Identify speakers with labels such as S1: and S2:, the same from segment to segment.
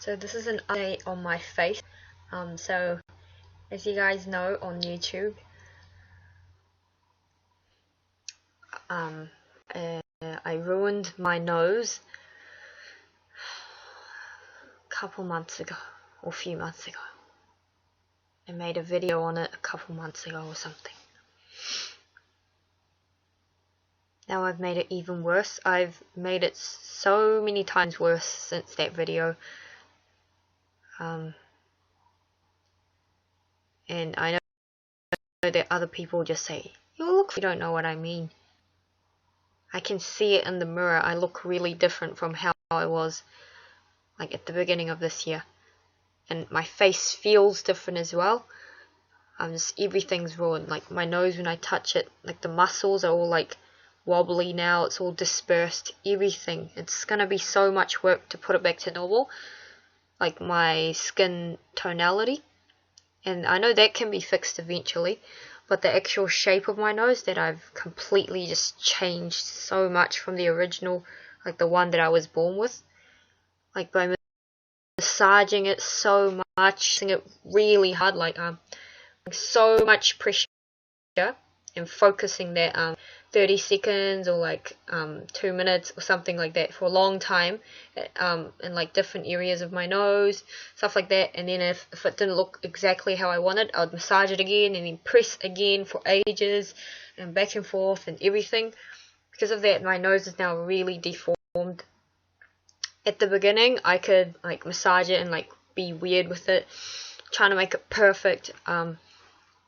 S1: So this is an update on my face. So as you guys know, on YouTube, I ruined my nose a couple months ago, or a few months ago. I made a video on it a couple months ago or something. Now I've made it even worse. I've made it so many times worse since that video. And I know that other people just say, you don't know what I mean. I can see it in the mirror. I look really different from how I was like at the beginning of this year. And my face feels different as well. Everything's ruined. Like my nose, when I touch it, like the muscles are all like wobbly now. It's all dispersed. Everything. It's gonna be so much work to put it back to normal. Like my skin tonality. And I know that can be fixed eventually. But the actual shape of my nose, that I've completely just changed so much from the original, like the one that I was born with. Like by massaging it so much, it really hard, like so much pressure, and focusing that 30 seconds or like 2 minutes or something like that for a long time, in like different areas of my nose, stuff like that. And then if it didn't look exactly how I wanted, I'd massage it again and then press again for ages and back and forth and everything. Because of that, my nose is now really deformed. At the beginning, I could like massage it and like be weird with it, trying to make it perfect, and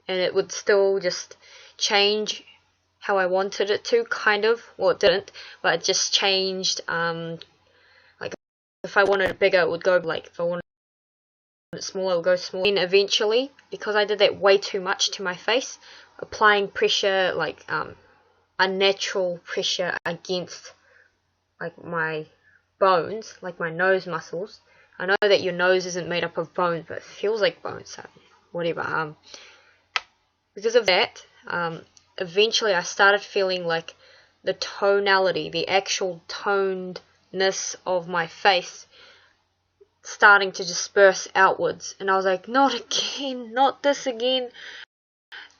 S1: it would still just change how I wanted it to, kind of. Well, it didn't, but it just changed. Like if I wanted it bigger, it would go like, if I wanted it smaller, it would go smaller. And eventually, because I did that way too much to my face, applying pressure, like unnatural pressure against like my bones, like my nose muscles. I know that your nose isn't made up of bones, but it feels like bones, so whatever. Because of that, eventually I started feeling like the tonality, the actual tonedness of my face starting to disperse outwards. And I was like, not again, not this again.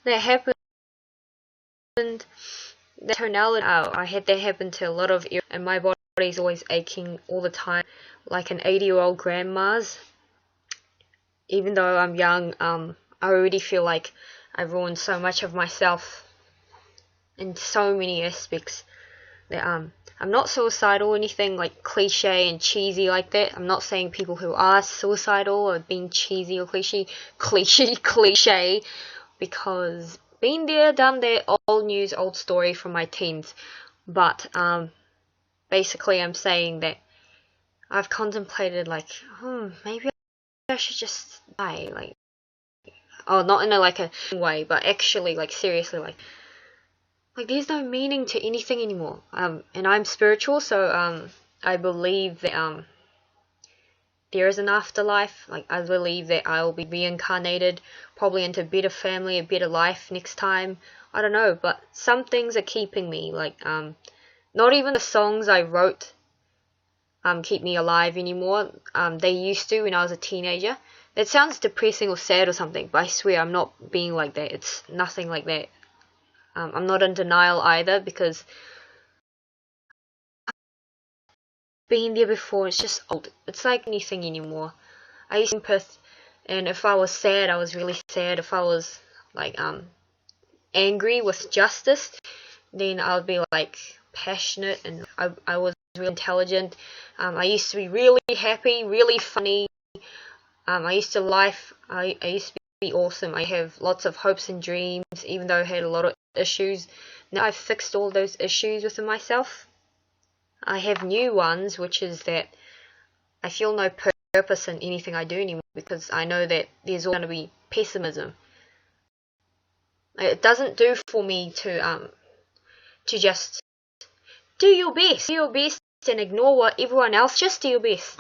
S1: That happened. The tonality, I had that happen to a lot of areas, and my body's always aching all the time, like an 80-year-old grandma's. Even though I'm young, I already feel like I ruined so much of myself in so many aspects that I'm not suicidal or anything like cliche and cheesy like that. I'm not saying people who are suicidal are being cheesy or cliche, because been there, done that, old news, old story from my teens. But basically I'm saying that I've contemplated like, maybe I should just die, like, oh, not in a like a way, but actually like seriously, like there's no meaning to anything anymore. And I'm spiritual, so I believe that there is an afterlife. Like I believe that I'll be reincarnated, probably into a better family, a better life next time. I don't know, but some things are keeping me, like not even the songs I wrote keep me alive anymore. They used to when I was a teenager. It sounds depressing or sad or something, but I swear I'm not being like that. It's nothing like that. I'm not in denial either, because being there before, it's just old. It's like anything anymore. I used to sympathize, and if I was sad, I was really sad. If I was like angry with justice, then I would be like passionate, and I was really intelligent. I used to be really happy, really funny. I used to be awesome. I have lots of hopes and dreams, even though I had a lot of issues. Now I've fixed all those issues within myself. I have new ones, which is that I feel no purpose in anything I do anymore, because I know that there's going to be pessimism. It doesn't do for me to just do your best and ignore what everyone else. Just do your best.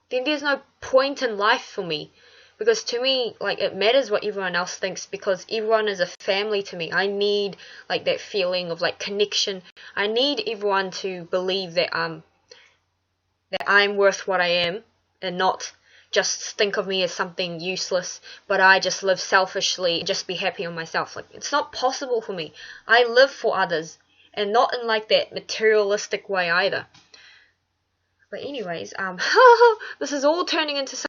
S1: Then there's no point in life for me, because to me, like, it matters what everyone else thinks, because everyone is a family to me. I need like that feeling of like connection. I need everyone to believe that I'm worth what I am and not just think of me as something useless, but I just live selfishly, just be happy on myself. Like, it's not possible for me. I live for others, and not in like that materialistic way either. But anyways, this is all turning into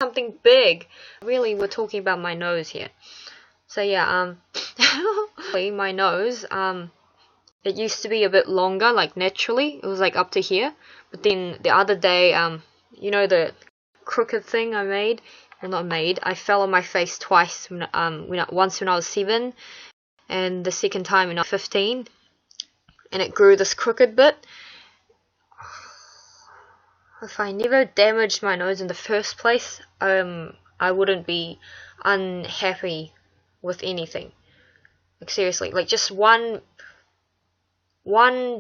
S1: something big. Really, we're talking about my nose here. So yeah, my nose, it used to be a bit longer, like naturally, it was like up to here. But then the other day, you know the crooked thing I made? Well, not made. I fell on my face twice. Once when I was 7, and the second time when I was 15, and it grew this crooked bit. If I never damaged my nose in the first place, I wouldn't be unhappy with anything. Like, seriously, like just one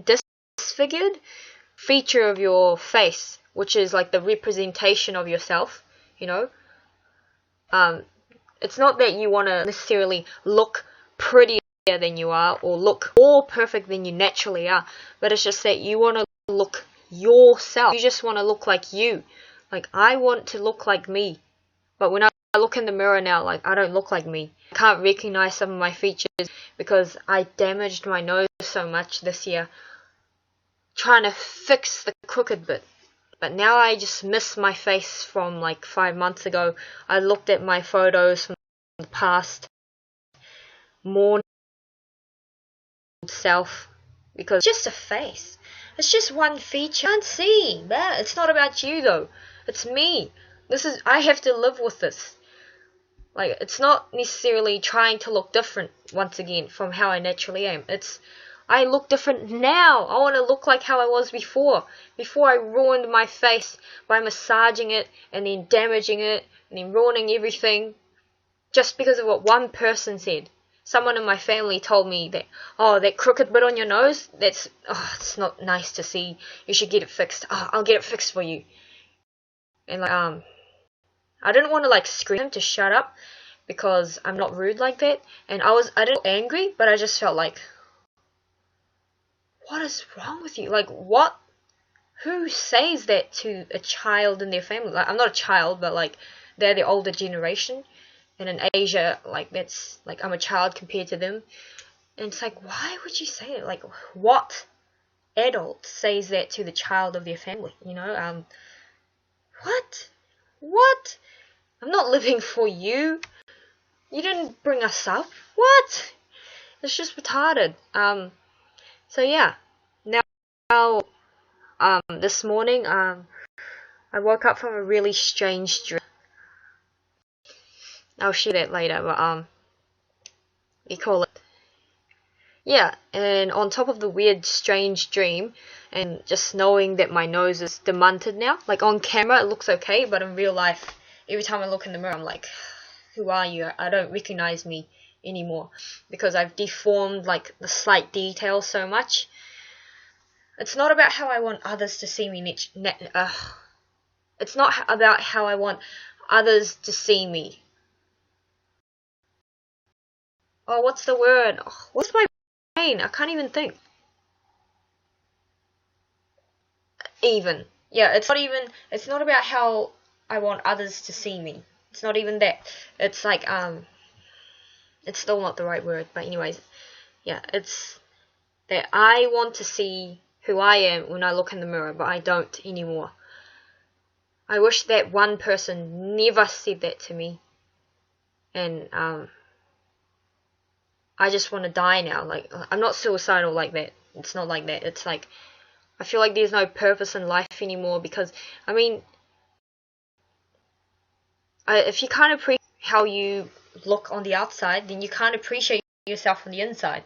S1: disfigured feature of your face, which is like the representation of yourself, you know. It's not that you want to necessarily look prettier than you are or look more perfect than you naturally are, but it's just that you want to look yourself. You just want to look like you. Like, I want to look like me, but when I look in the mirror now, like, I don't look like me. I can't recognize some of my features because I damaged my nose so much this year trying to fix the crooked bit. But now I just miss my face from like 5 months ago. I looked at my photos from the past, more self, because it's just a face. It's just one feature. I can't see. It's not about you though. It's me. I have to live with this. Like, it's not necessarily trying to look different once again from how I naturally am. I look different now. I want to look like how I was before. Before I ruined my face by massaging it and then damaging it and then ruining everything just because of what one person said. Someone in my family told me that, oh, that crooked bit on your nose, it's not nice to see. You should get it fixed. Oh, I'll get it fixed for you. And like, I didn't want to like scream to shut up because I'm not rude like that. And I didn't feel angry, but I just felt like, what is wrong with you? Like, what? Who says that to a child in their family? Like, I'm not a child, but like, they're the older generation. And in Asia, like, that's, like, I'm a child compared to them. And it's like, why would you say it? Like, what adult says that to the child of their family? You know, what? I'm not living for you. You didn't bring us up. What? It's just retarded. So yeah, now, this morning, I woke up from a really strange dream. I'll share that later, but, we call it. Yeah, and on top of the weird, strange dream, and just knowing that my nose is demented now, like on camera it looks okay, but in real life, every time I look in the mirror, I'm like, who are you? I don't recognize me anymore, because I've deformed like the slight details so much. It's not about how I want others to see me. It's not about how I want others to see me. Oh, what's the word? Oh, what's my brain? I can't even think. Yeah, it's not about how I want others to see me. It's not even that. It's like, it's still not the right word, but anyways, yeah, it's that I want to see who I am when I look in the mirror, but I don't anymore. I wish that one person never said that to me, and I just want to die now. Like, I'm not suicidal like that. It's not like that. It's like, I feel like there's no purpose in life anymore, because, I mean, if you can't appreciate how you look on the outside, then you can't appreciate yourself on the inside.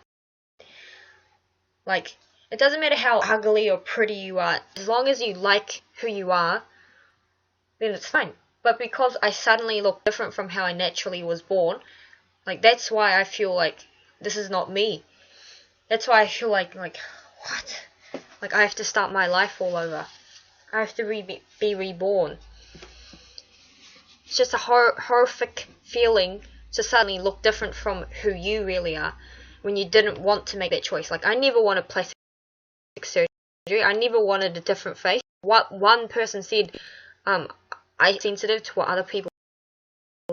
S1: Like, it doesn't matter how ugly or pretty you are, as long as you like who you are, then it's fine. But because I suddenly look different from how I naturally was born, like, that's why I feel like this is not me. That's why I feel like what? Like, I have to start my life all over. I have to be reborn. It's just a horrific feeling to suddenly look different from who you really are when you didn't want to make that choice. Like, I never wanted plastic surgery. I never wanted a different face. What one person said, I'm sensitive to what other people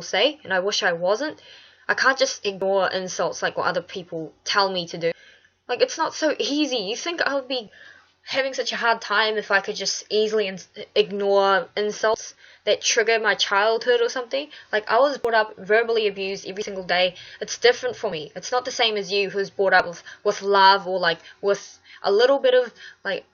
S1: say, and I wish I wasn't. I can't just ignore insults like what other people tell me to do. Like, it's not so easy. You think I would be having such a hard time if I could just easily ignore insults that trigger my childhood or something? Like, I was brought up verbally abused every single day. It's different for me. It's not the same as you, who's brought up with love, or like with a little bit of like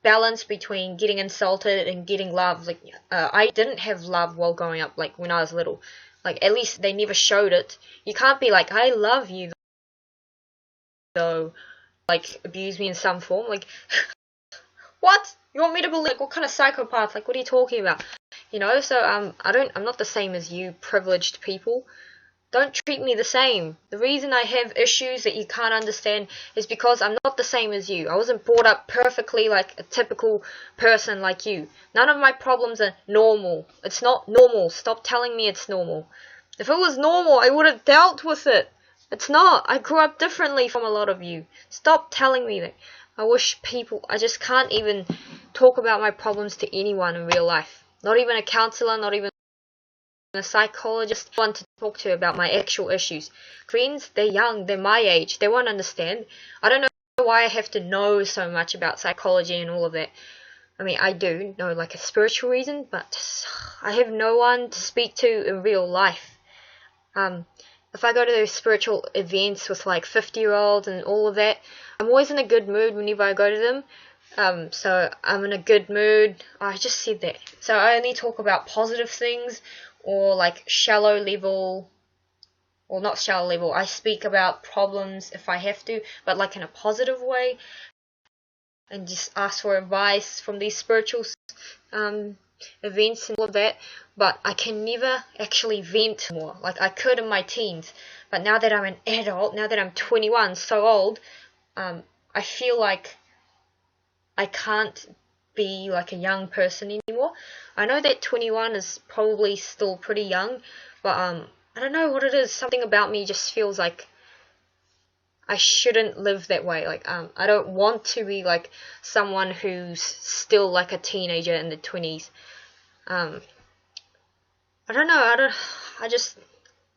S1: balance between getting insulted and getting love. Like, I didn't have love while growing up, like when I was little. Like, at least they never showed it. You can't be like, I love you, though, like, abuse me in some form. Like, what? You want me to believe? Like, what kind of psychopath? Like, what are you talking about? You know, so, I'm not the same as you privileged people. Don't treat me the same. The reason I have issues that you can't understand is because I'm not the same as you. I wasn't brought up perfectly like a typical person like you. None of my problems are normal. It's not normal. Stop telling me it's normal. If it was normal, I would have dealt with it. It's not. I grew up differently from a lot of you. Stop telling me that. I just can't even talk about my problems to anyone in real life. Not even a counselor, not even a psychologist I want to talk to about my actual issues. Friends, they're young, they're my age, they won't understand. I don't know why I have to know so much about psychology and all of that. I mean, I do know like a spiritual reason, but I have no one to speak to in real life. If I go to those spiritual events with like 50-year-olds and all of that, I'm always in a good mood whenever I go to them. So I'm in a good mood. I just said that. So I only talk about positive things, or like shallow level, or not shallow level. I speak about problems if I have to, but like in a positive way, and just ask for advice from these spiritual events and all of that. But I can never actually vent more like I could in my teens. But now that I'm an adult, now that I'm 21, so old, I feel like I can't be like a young person anymore. I know that 21 is probably still pretty young, but I don't know what it is. Something about me just feels like I shouldn't live that way. Like, I don't want to be like someone who's still like a teenager in the 20s. I don't know. I just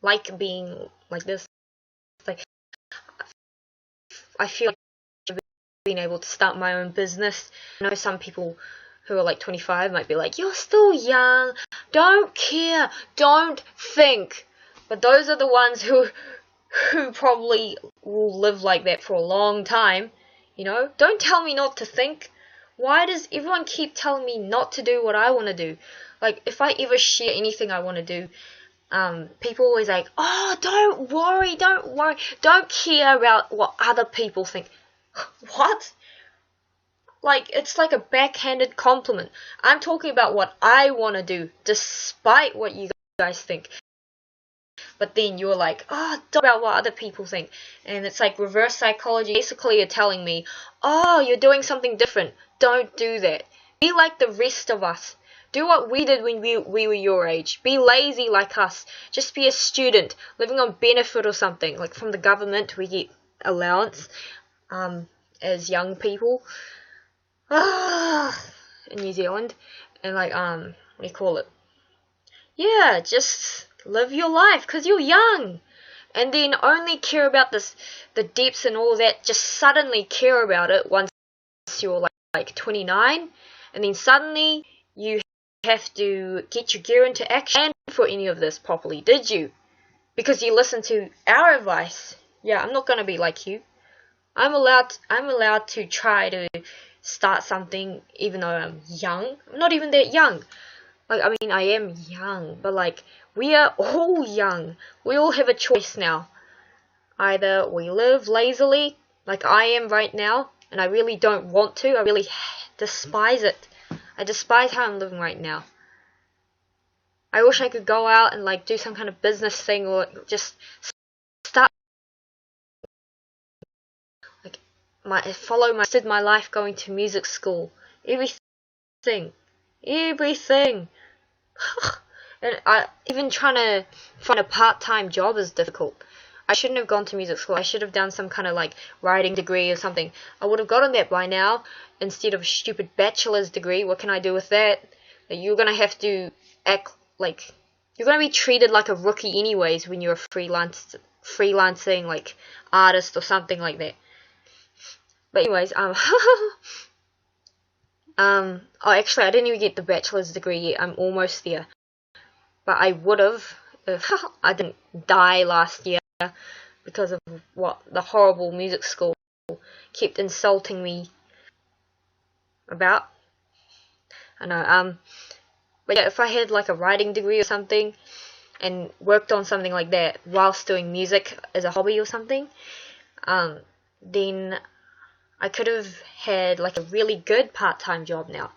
S1: like being like this. Like, I feel like being able to start my own business. I know some people who are like 25 might be like, you're still young, don't care, don't think. But those are the ones who probably will live like that for a long time. You know, don't tell me not to think. Why does everyone keep telling me not to do what I want to do? Like, if I ever share anything I want to do, people always like, oh, don't worry, don't care about what other people think. What? Like, it's like a backhanded compliment. I'm talking about what I want to do, despite what you guys think. But then you're like, oh, don't about what other people think. And it's like reverse psychology. Basically, you're telling me, oh, you're doing something different. Don't do that. Be like the rest of us. Do what we did when we were your age. Be lazy like us. Just be a student, living on benefit or something. Like, from the government, we get allowance as young people. In New Zealand. And like, what do you call it? Yeah, just live your life, because you're young. And then only care about the depths and all that. Just suddenly care about it once you're like 29. And then suddenly you have to get your gear into action for any of this properly. Did you? Because you listened to our advice. Yeah, I'm not going to be like you. I'm allowed to try to start something even though I'm young. I'm not even that young. Like, I mean, I am young, but like, we are all young. We all have a choice now. Either we live lazily, like I am right now, and I really don't want to. I really despise it. I despise how I'm living right now. I wish I could go out and like do some kind of business thing, or just start like my life going to music school. Everything. And even trying to find a part-time job is difficult. I shouldn't have gone to music school. I should have done some kind of like writing degree or something. I would have gotten that by now instead of a stupid bachelor's degree. What can I do with that? You're gonna have to act like you're gonna be treated like a rookie anyways when you're a freelancing like artist or something like that. But anyways, oh, actually, I didn't even get the bachelor's degree yet. I'm almost there. But I would have if I didn't die last year because of what the horrible music school kept insulting me about. I know, but yeah, if I had like a writing degree or something and worked on something like that whilst doing music as a hobby or something, then I could have had like a really good part-time job now,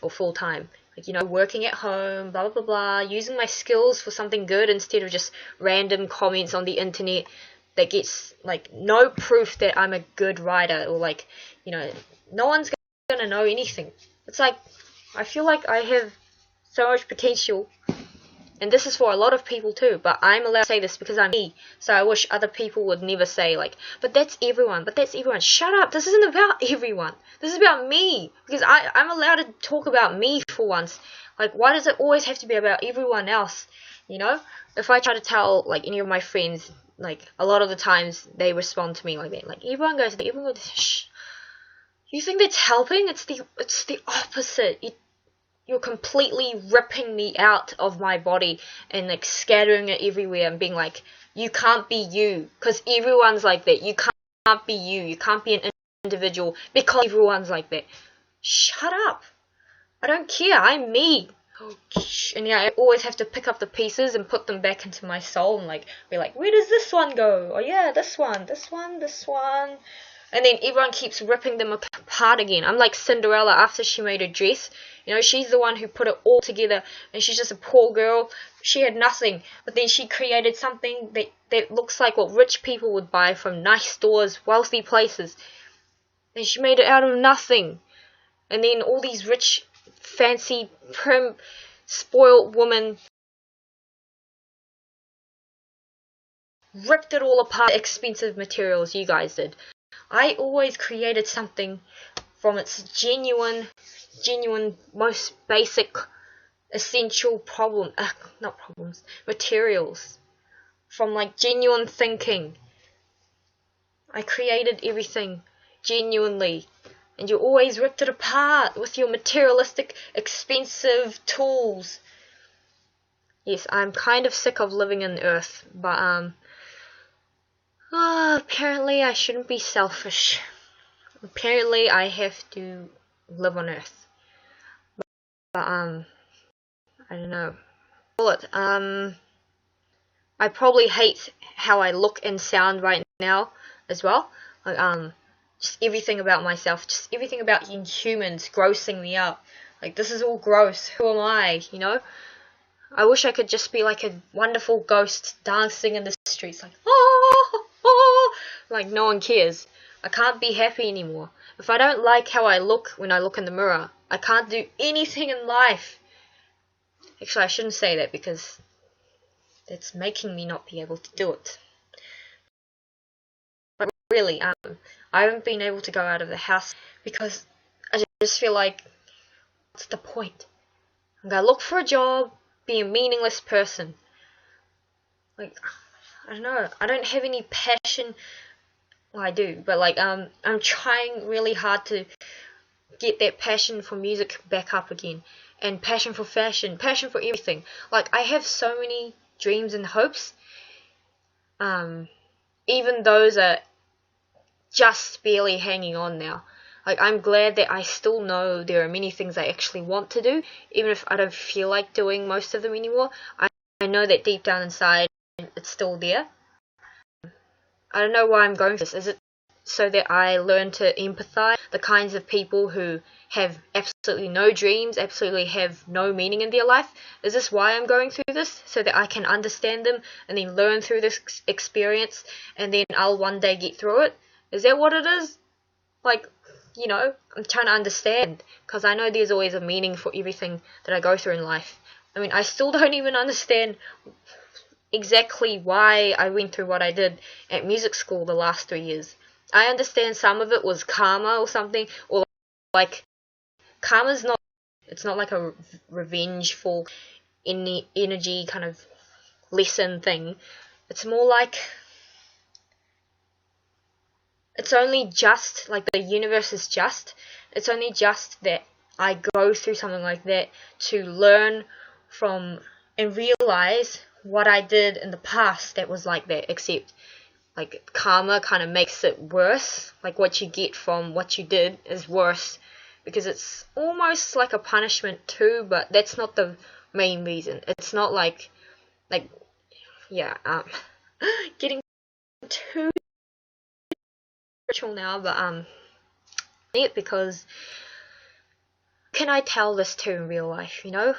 S1: or full-time. Like, you know, working at home, blah, blah, blah, blah, using my skills for something good instead of just random comments on the internet that gets, like, no proof that I'm a good writer, or, like, you know, no one's gonna know anything. It's like, I feel like I have so much potential, and this is for a lot of people too, but I'm allowed to say this because I'm me, so I wish other people would never say, like, but that's everyone. Shut up, this isn't about everyone. This is about me, because I'm allowed to talk about me for once. Like, why does it always have to be about everyone else, you know? If I try to tell, like, any of my friends, like, a lot of the times they respond to me like that, like, everyone goes, shh. You think that's helping? It's the opposite. You're completely ripping me out of my body and like scattering it everywhere and being like, you can't be you, because everyone's like that. You can't be you. You can't be an individual because everyone's like that. Shut up. I don't care. I'm me. And yeah, I always have to pick up the pieces and put them back into my soul and like be like, where does this one go? Oh yeah, this one. And then everyone keeps ripping them apart again. I'm like Cinderella after she made her dress. You know, she's the one who put it all together, and she's just a poor girl. She had nothing, but then she created something that looks like what rich people would buy from nice stores, wealthy places. And she made it out of nothing. And then all these rich, fancy, prim, spoiled women ripped it all apart. Expensive materials, you guys did. I always created something from its genuine, most basic, essential materials. From like genuine thinking. I created everything genuinely. And you always ripped it apart with your materialistic, expensive tools. Yes, I'm kind of sick of living in Earth, but apparently I shouldn't be selfish. Apparently I have to live on Earth. But I don't know. I probably hate how I look and sound right now as well. Like, just everything about myself, just everything about humans grossing me out. Like, this is all gross. Who am I, you know? I wish I could just be like a wonderful ghost dancing in the streets, like, oh, oh, like no one cares. I can't be happy anymore. If I don't like how I look when I look in the mirror, I can't do anything in life. Actually, I shouldn't say that because that's making me not be able to do it. But really, I haven't been able to go out of the house because I just feel like, what's the point? I'm gonna look for a job, be a meaningless person. Like, I don't know. I don't have any passion. Well, I do, but like, I'm trying really hard to get that passion for music back up again, and passion for fashion, passion for everything. Like, I have so many dreams and hopes. Even those are just barely hanging on now. Like, I'm glad that I still know there are many things I actually want to do, even if I don't feel like doing most of them anymore. I know that deep down inside, it's still there. I don't know why I'm going through this. Is it so that I learn to empathize the kinds of people who have absolutely no dreams, absolutely have no meaning in their life? Is this why I'm going through this? So that I can understand them and then learn through this experience, and then I'll one day get through it? Is that what it is? Like, you know, I'm trying to understand, because I know there's always a meaning for everything that I go through in life. I mean, I still don't even understand exactly why I went through what I did at music school the last 3 years. I understand some of it was karma or something, or like, karma's not It's not like a revengeful energy kind of lesson thing. It's more like it's only just, like, the universe is just. It's only just that I go through something like that to learn from and realize what I did in the past that was like that, except, like, karma kind of makes it worse. Like, what you get from what you did is worse, because it's almost like a punishment too, but that's not the main reason. It's not like, yeah, getting too spiritual now, but it, because can I tell this too in real life, you know?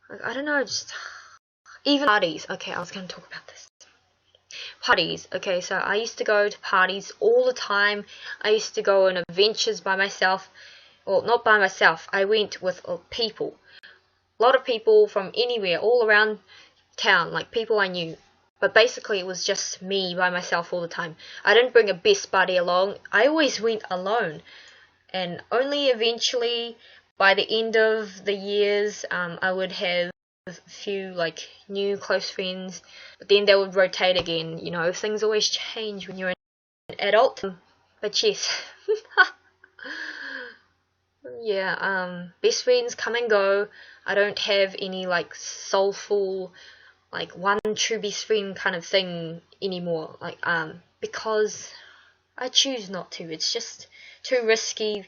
S1: Like, I don't know, just even parties. Okay, I was going to talk about this. Parties. Okay, so I used to go to parties all the time. I used to go on adventures by myself. Well, not by myself. I went with people. A lot of people from anywhere, all around town, like people I knew. But basically, it was just me by myself all the time. I didn't bring a best buddy along. I always went alone. And only eventually, by the end of the years, I would have a few, like, new close friends. But then they would rotate again. You know, things always change when you're an adult. But yes. Yeah, best friends come and go. I don't have any, like, soulful, like, one true best friend kind of thing anymore. Like, because I choose not to. It's just too risky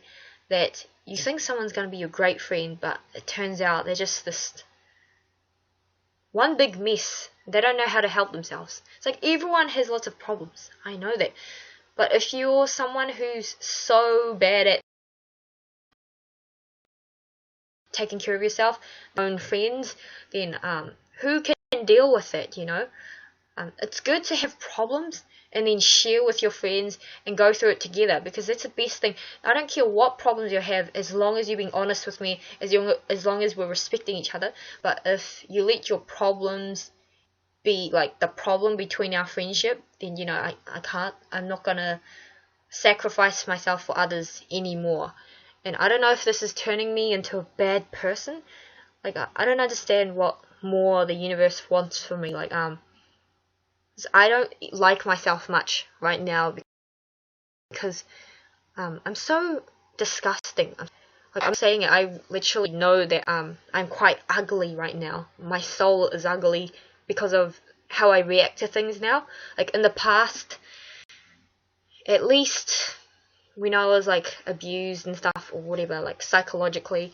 S1: that you think someone's going to be your great friend, but it turns out they're just this one big mess. They don't know how to help themselves. It's like everyone has lots of problems. I know that. But if you're someone who's so bad at taking care of yourself, own friends, then who can deal with it, you know? It's good to have problems and then share with your friends and go through it together, because that's the best thing. I don't care what problems you have, as long as you're being honest with me, as long as we're respecting each other. But if you let your problems be like the problem between our friendship, then, you know, I'm not gonna sacrifice myself for others anymore. And I don't know if this is turning me into a bad person. Like, I don't understand what more the universe wants from me. Like, I don't like myself much right now, because I'm so disgusting. Like, I'm saying it, I literally know that I'm quite ugly right now. My soul is ugly because of how I react to things now. Like, in the past, at least when I was, like, abused and stuff, or whatever, like, psychologically,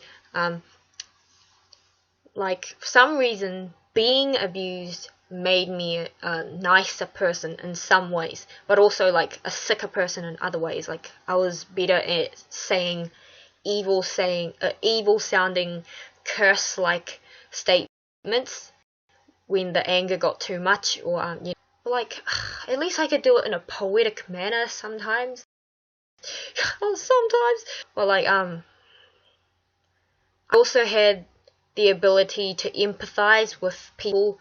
S1: like, for some reason, being abused made me a nicer person in some ways, but also, like, a sicker person in other ways. Like, I was better at saying evil sounding curse-like statements when the anger got too much, or you know, like, at least I could do it in a poetic manner sometimes. Sometimes. Well, like, I also had the ability to empathize with people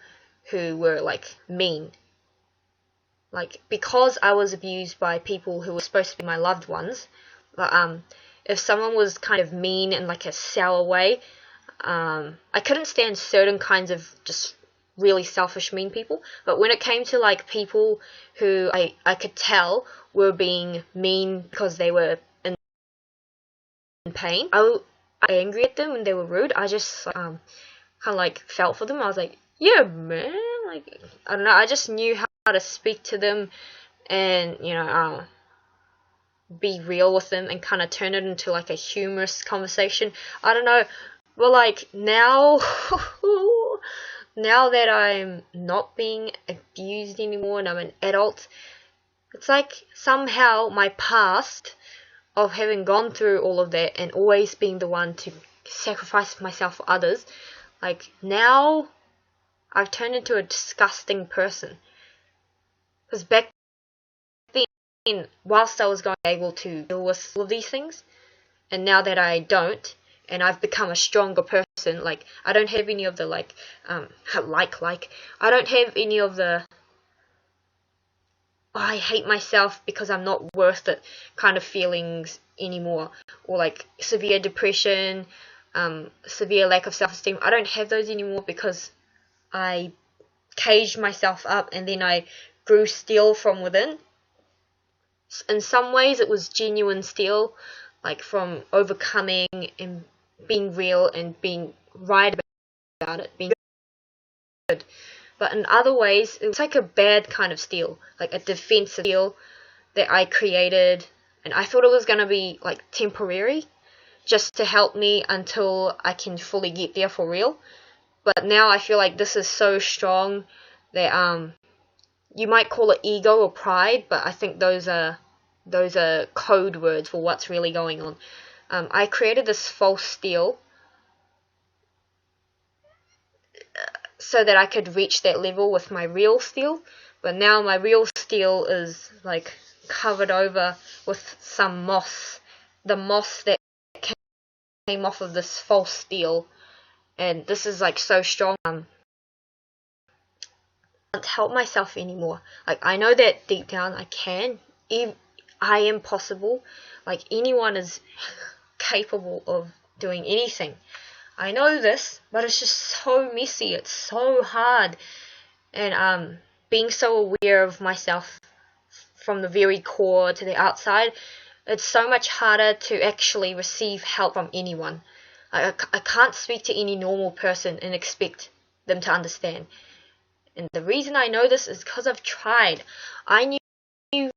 S1: who were, like, mean. Like, because I was abused by people who were supposed to be my loved ones, if someone was kind of mean in, like, a sour way, I couldn't stand certain kinds of just really selfish, mean people. But when it came to, like, people who I could tell were being mean because they were in pain, I was angry at them when they were rude. I just kind of, like, felt for them. I was like, yeah, man, like, I don't know, I just knew how to speak to them and, you know, be real with them and kind of turn it into, like, a humorous conversation. I don't know, but, like, now now that I'm not being abused anymore and I'm an adult, it's like somehow my past of having gone through all of that and always being the one to sacrifice myself for others, like, now I've turned into a disgusting person. Because back then, whilst I was able to deal with all of these things, and now that I don't, and I've become a stronger person, like, I don't have any of the, like, I don't have any of the, I hate myself because I'm not worth it kind of feelings anymore, or like severe depression, severe lack of self-esteem. I don't have those anymore because I caged myself up and then I grew steel from within. In some ways it was genuine steel, like from overcoming and being real and being right about it, being good. But in other ways it was like a bad kind of steel, like a defensive steel that I created, and I thought it was going to be like temporary, just to help me until I can fully get there for real. But now I feel like this is so strong that you might call it ego or pride, but I think those are code words for what's really going on. I created this false steel so that I could reach that level with my real steel, but now my real steel is like covered over with some moss, the moss that came off of this false steel, and this is like so strong. I can't help myself anymore. Like, I know that deep down I can. I am possible. Like, anyone is capable of doing anything. I know this, but it's just so messy. It's so hard. And being so aware of myself from the very core to the outside, it's so much harder to actually receive help from anyone. I can't speak to any normal person and expect them to understand. And the reason I know this is because I've tried. I knew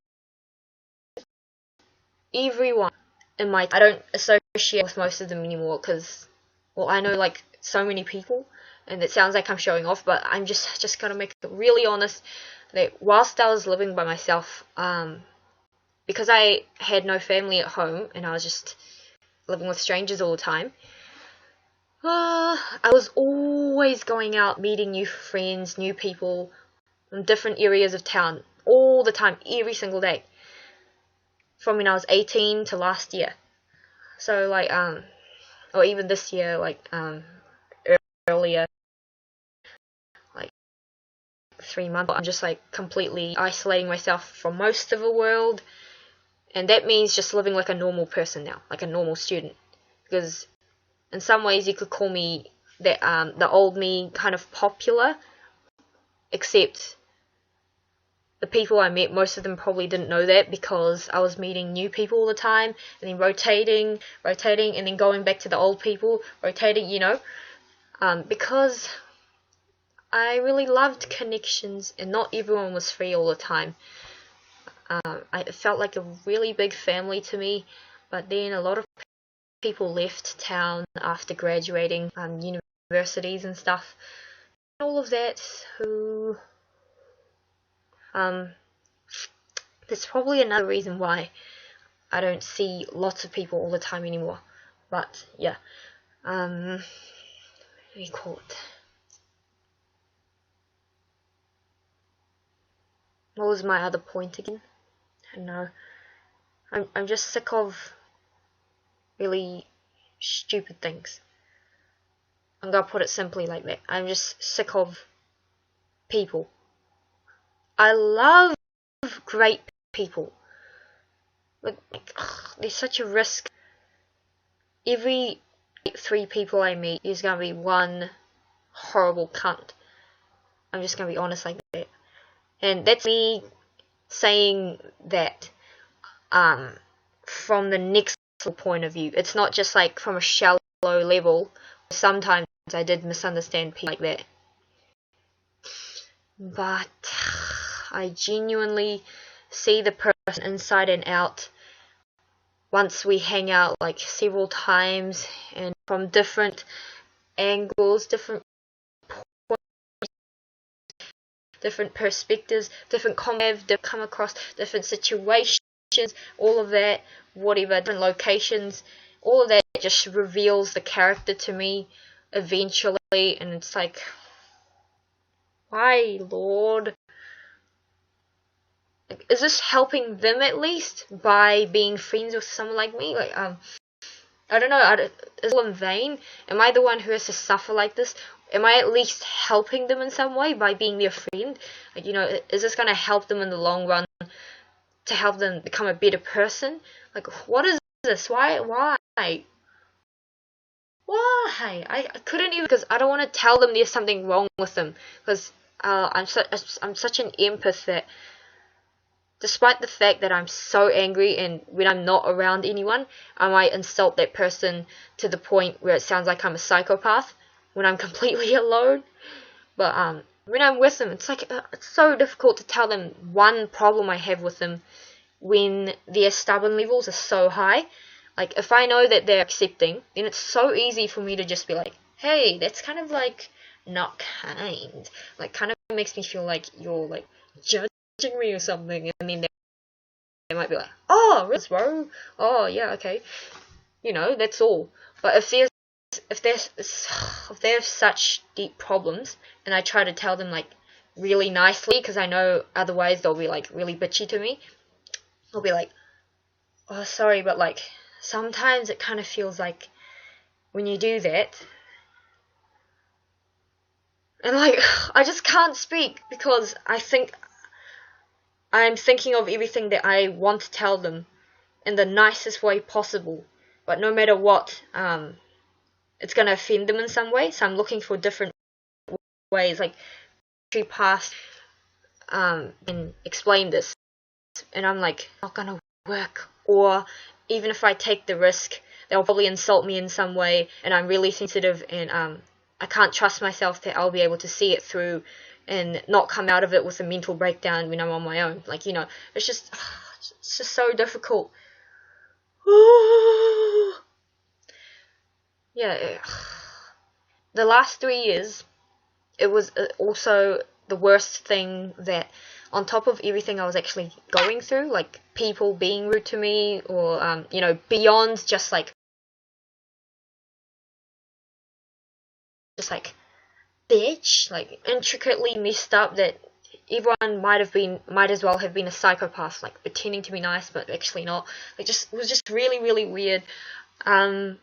S1: everyone in my... I don't associate with most of them anymore because, well, I know like so many people, and it sounds like I'm showing off, but I'm just gonna make it really honest that whilst I was living by myself, because I had no family at home and I was just living with strangers all the time, I was always going out, meeting new friends, new people in different areas of town, all the time, every single day, from when I was 18 to last year. So like, or even this year, like, earlier, like 3 months, I'm just like completely isolating myself from most of the world, and that means just living like a normal person now, like a normal student, because in some ways you could call me that, the old me kind of popular, except the people I met, most of them probably didn't know that because I was meeting new people all the time and then rotating, and then going back to the old people, rotating, because I really loved connections and not everyone was free all the time. It felt like a really big family to me, but then a lot of people left town after graduating universities and stuff, all of that. So there's probably another reason why I don't see lots of people all the time anymore. But yeah, what do you call it? What was my other point again? I don't know. I'm just sick of really stupid things. I'm gonna put it simply like that. I'm just sick of people. I love great people, but there's such a risk. Every 3 people I meet, there's gonna be one horrible cunt. I'm just gonna be honest like that. And that's me saying that from the next point of view. It's not just like from a shallow level. Sometimes I did misunderstand people like that, but I genuinely see the person inside and out once we hang out like several times, and from different angles, different perspectives, different come across different situations, all of that, whatever, different locations, all of that just reveals the character to me eventually, and it's like, why, Lord? Is this helping them at least by being friends with someone like me? Like, I don't know, is it all in vain? Am I the one who has to suffer like this? am I at least helping them in some way by being their friend? Like, you know, is this going to help them in the long run to help them become a better person? Like, what is this? Why? I couldn't even, because I don't want to tell them there's something wrong with them, because I'm such an empath that despite the fact that I'm so angry and when I'm not around anyone, I might insult that person to the point where it sounds like I'm a psychopath when I'm completely alone. But when I'm with them, it's like it's so difficult to tell them one problem I have with them when their stubborn levels are so high. Like, if I know that they're accepting, then it's so easy for me to just be like, hey, that's kind of like not kind. Like, kind of makes me feel like you're like judging me or something. And then they might be like, oh, really, bro? Oh, yeah, okay. You know, that's all. But if they have such deep problems, and I try to tell them like really nicely, because I know otherwise they'll be like really bitchy to me. I'll be like, oh, sorry, but like sometimes it kind of feels like when you do that, and like I just can't speak because I'm thinking of everything that I want to tell them in the nicest way possible, but no matter what, it's going to offend them in some way, so I'm looking for different ways, like past and explain this, and I'm like, not going to work, or even if I take the risk, they'll probably insult me in some way, and I'm really sensitive, and I can't trust myself that I'll be able to see it through and not come out of it with a mental breakdown when I'm on my own. Like, you know, it's just so difficult. Yeah, the last 3 years, it was also the worst thing that, on top of everything I was actually going through, like people being rude to me, or you know, beyond just like bitch, like intricately messed up, that everyone might as well have been a psychopath, like pretending to be nice but actually not. It was just really, really weird. And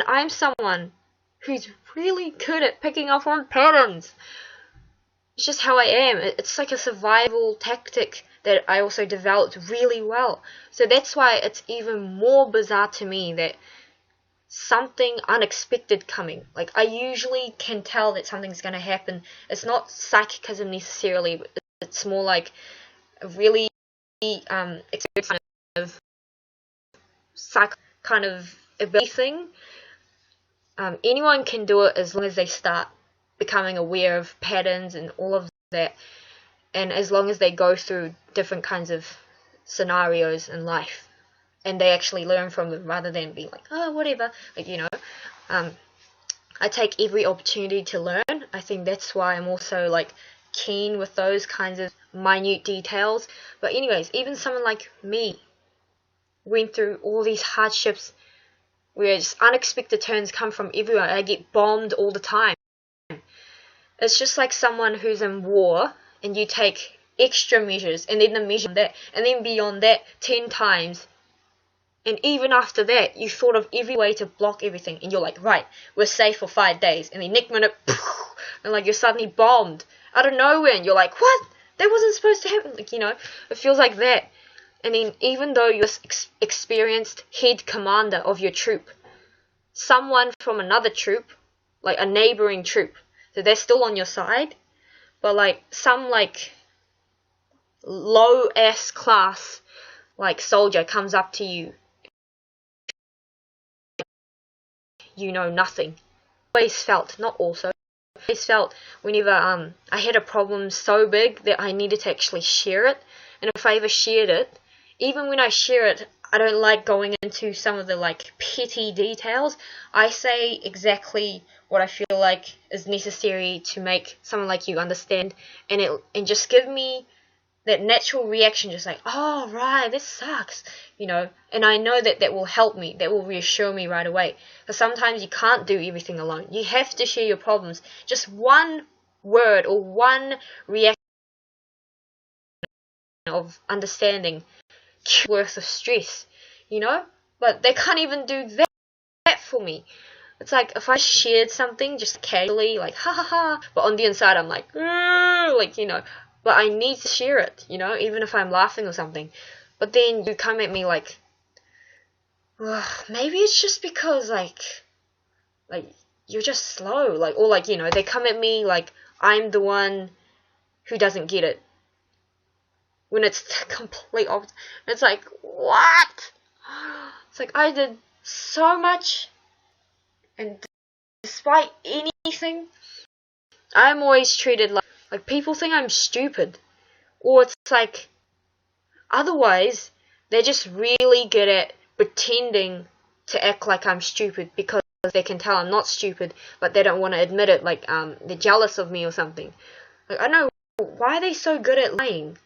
S1: I'm someone who's really good at picking up on patterns. It's just how I am. It's like a survival tactic that I also developed really well. So that's why it's even more bizarre to me that something unexpected coming. Like, I usually can tell that something's going to happen. It's not psychicism necessarily, but it's more like a really kind of kind of ability thing. Anyone can do it as long as they start becoming aware of patterns and all of that, and as long as they go through different kinds of scenarios in life and they actually learn from them rather than being like, oh, whatever, like, you know. I take every opportunity to learn. I think that's why I'm also like keen with those kinds of minute details. But anyways, even someone like me went through all these hardships where just unexpected turns come from everywhere. I get bombed all the time. It's just like someone who's in war and you take extra measures and then the measure that, and then beyond that 10 times, and even after that you thought of every way to block everything, and you're like, right, we're safe for 5 days, and then next minute and like you're suddenly bombed out of nowhere and you're like, what? That wasn't supposed to happen. Like, you know, it feels like that. And then even though you're experienced head commander of your troop, someone from another troop, like a neighboring troop, so they're still on your side, but like some like low ass class like soldier comes up to you, you know nothing. Always felt, not also, always felt whenever I had a problem so big that I needed to actually share it, and if I ever shared it, even when I share it, I don't like going into some of the like petty details. I say exactly what I feel like is necessary to make someone like you understand, and just give me that natural reaction, just like, oh right, this sucks, you know. And I know that that will help me, that will reassure me right away. Because sometimes you can't do everything alone. You have to share your problems. Just one word or one reaction of understanding worth of stress, you know. But they can't even do that for me. It's like if I shared something just casually, like ha ha ha, but on the inside I'm like, like, you know, but I need to share it, you know, even if I'm laughing or something. But then you come at me like, well, maybe it's just because like you're just slow, like, or like, you know, they come at me like I'm the one who doesn't get it, when it's the complete opposite. It's like, what? It's like I did so much, and despite anything, I'm always treated like people think I'm stupid, or it's like otherwise they're just really good at pretending to act like I'm stupid because they can tell I'm not stupid, but they don't want to admit it. Like they're jealous of me or something. Like I don't know, why are they so good at lying?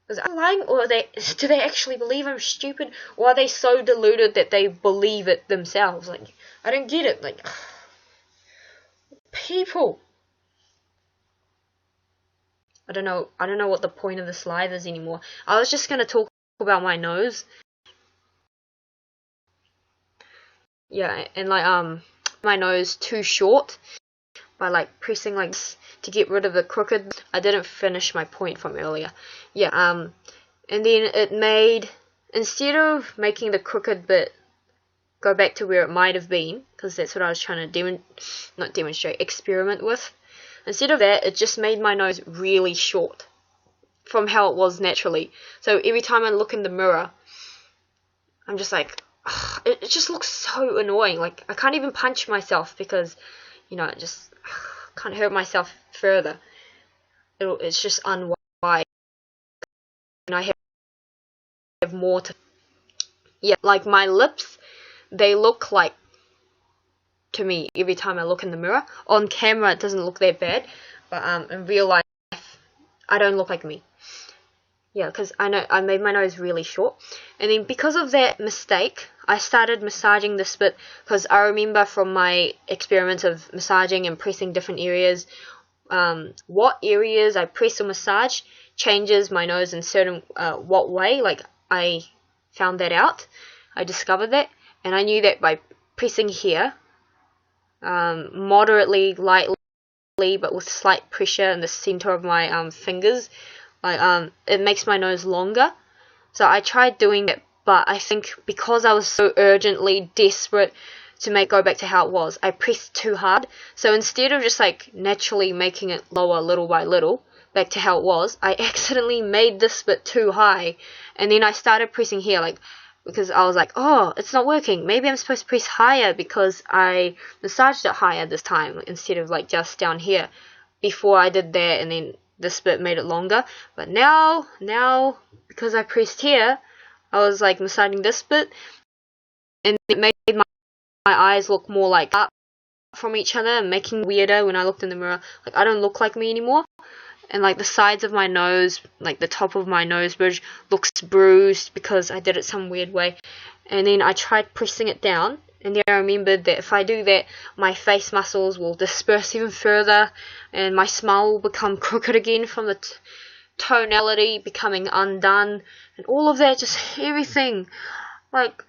S1: Is I'm lying, or do they actually believe I'm stupid, or are they so deluded that they believe it themselves? Like I don't get it. Like people. I don't know what the point of the slide is anymore. I was just gonna talk about my nose. Yeah, and like my nose too short by like pressing like this to get rid of the crooked. I didn't finish my point from earlier. Yeah, and then it made, instead of making the crooked bit go back to where it might have been, because that's what I was trying to experiment with. Instead of that, it just made my nose really short from how it was naturally. So every time I look in the mirror, I'm just like, ugh, it just looks so annoying. Like I can't even punch myself because, you know, I just can't hurt myself further. It's just unwise. And I have more to. Yeah, like my lips, they look like, to me, every time I look in the mirror. On camera it doesn't look that bad, but in real life I don't look like me. Yeah, because I know I made my nose really short, and then because of that mistake I started massaging this bit, because I remember from my experiments of massaging and pressing different areas, what areas I press or massage changes my nose in certain what way. Like I found that out, I discovered that, and I knew that by pressing here, moderately, lightly, but with slight pressure in the center of my fingers, like it makes my nose longer. So I tried doing that, but I think because I was so urgently desperate to make it go back to how it was, I pressed too hard. So instead of just like naturally making it lower little by little back to how it was, I accidentally made this bit too high, and then I started pressing here, like, because I was like, oh, it's not working. Maybe I'm supposed to press higher because I massaged it higher this time instead of like just down here. Before I did that, and then this bit made it longer. But now because I pressed here, I was like massaging this bit, and it made my eyes look more like up from each other, and making it weirder when I looked in the mirror. Like I don't look like me anymore. And like the sides of my nose, like the top of my nose bridge looks bruised because I did it some weird way. And then I tried pressing it down, and then I remembered that if I do that, my face muscles will disperse even further, and my smile will become crooked again from the tonality becoming undone, and all of that, just everything. Like,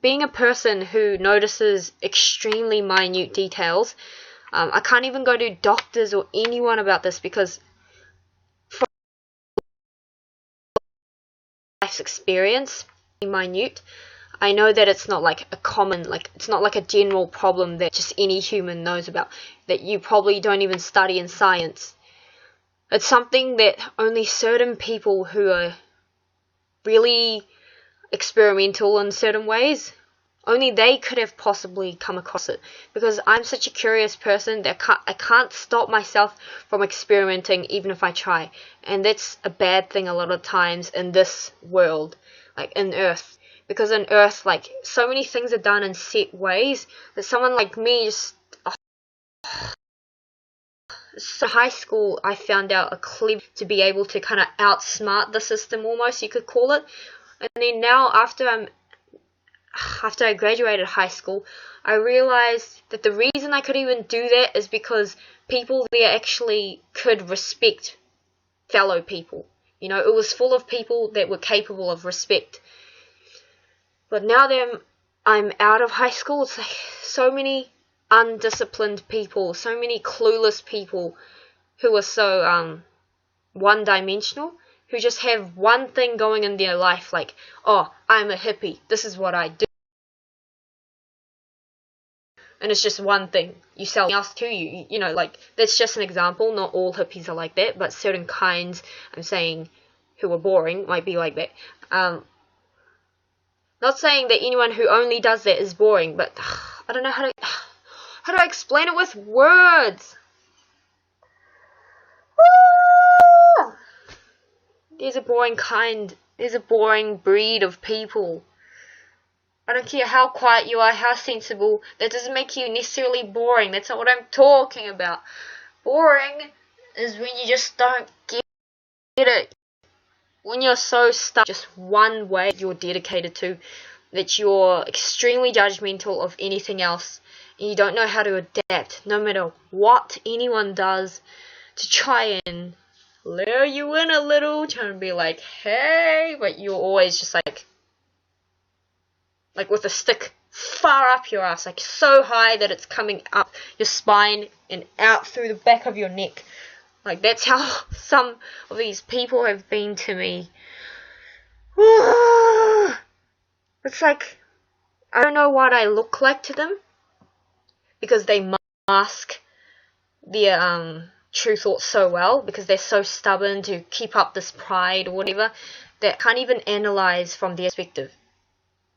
S1: being a person who notices extremely minute details, I can't even go to doctors or anyone about this, because from life's experience, minute, I know that it's not like a common, like it's not like a general problem that just any human knows about, that you probably don't even study in science. It's something that only certain people who are really experimental in certain ways, only they could have possibly come across it, because I'm such a curious person that I can't stop myself from experimenting even if I try, and that's a bad thing a lot of times in this world, like in Earth, because in Earth, like, so many things are done in set ways that someone like me just... So high school, I found out a clever to be able to kind of outsmart the system, almost, you could call it. And then now, after I graduated high school, I realized that the reason I could even do that is because people there actually could respect fellow people. You know, it was full of people that were capable of respect. But now that I'm out of high school, it's like so many undisciplined people, so many clueless people who are so one-dimensional, who just have one thing going in their life, like, oh, I'm a hippie, this is what I do. And it's just one thing. You sell something else to you. You know, like, that's just an example. Not all hippies are like that, but certain kinds, I'm saying, who are boring, might be like that. Not saying that anyone who only does that is boring, but I don't know how do I explain it with words? There's a boring kind, there's a boring breed of people. I don't care how quiet you are, how sensible, that doesn't make you necessarily boring. That's not what I'm talking about. Boring is when you just don't get it. When you're so stuck just one way you're dedicated to, that you're extremely judgmental of anything else, and you don't know how to adapt, no matter what anyone does, to try and lure you in a little, trying to be like, hey, but you're always just like with a stick far up your ass, like so high that it's coming up your spine and out through the back of your neck. Like, that's how some of these people have been to me. It's like, I don't know what I look like to them, because they mask their true thoughts so well, because they're so stubborn to keep up this pride or whatever, that can't even analyze from their perspective,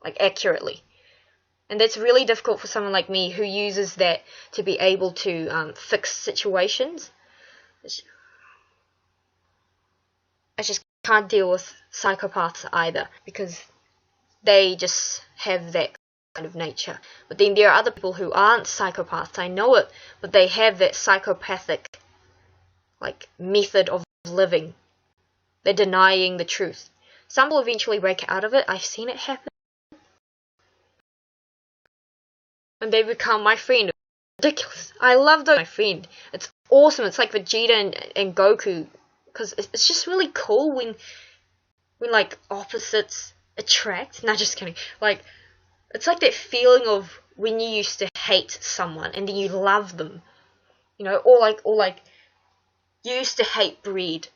S1: like, accurately. And that's really difficult for someone like me who uses that to be able to fix situations. I just can't deal with psychopaths either, because they just have that kind of nature. But then there are other people who aren't psychopaths, I know it, but they have that psychopathic, like, method of living. They're denying the truth. Some will eventually break out of it. I've seen it happen. And they become my friend. Ridiculous. I love those, my friend. It's awesome. It's like Vegeta and Goku, because it's just really cool when like opposites attract. No, just kidding. Like, it's like that feeling of when you used to hate someone and then you love them, you know, or like you used to hate bread,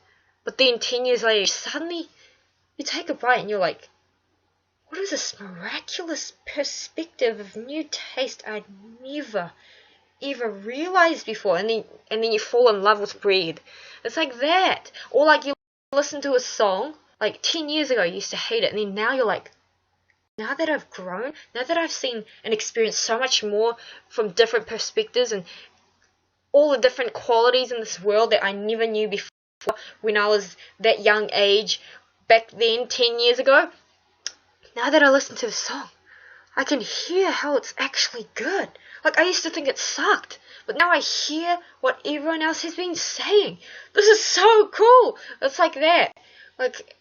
S1: but then 10 years later suddenly you take a bite and you're like, what is this miraculous perspective of new taste I'd never ever realized before? And then you fall in love with bread. It's like that. Or like you listen to a song, like 10 years ago you used to hate it, and then now you're like, now that I've grown, now that I've seen and experienced so much more from different perspectives and all the different qualities in this world that I never knew before when I was that young age, back then, 10 years ago, now that I listen to the song, I can hear how it's actually good. Like, I used to think it sucked, but now I hear what everyone else has been saying. This is so cool. It's like that. Like,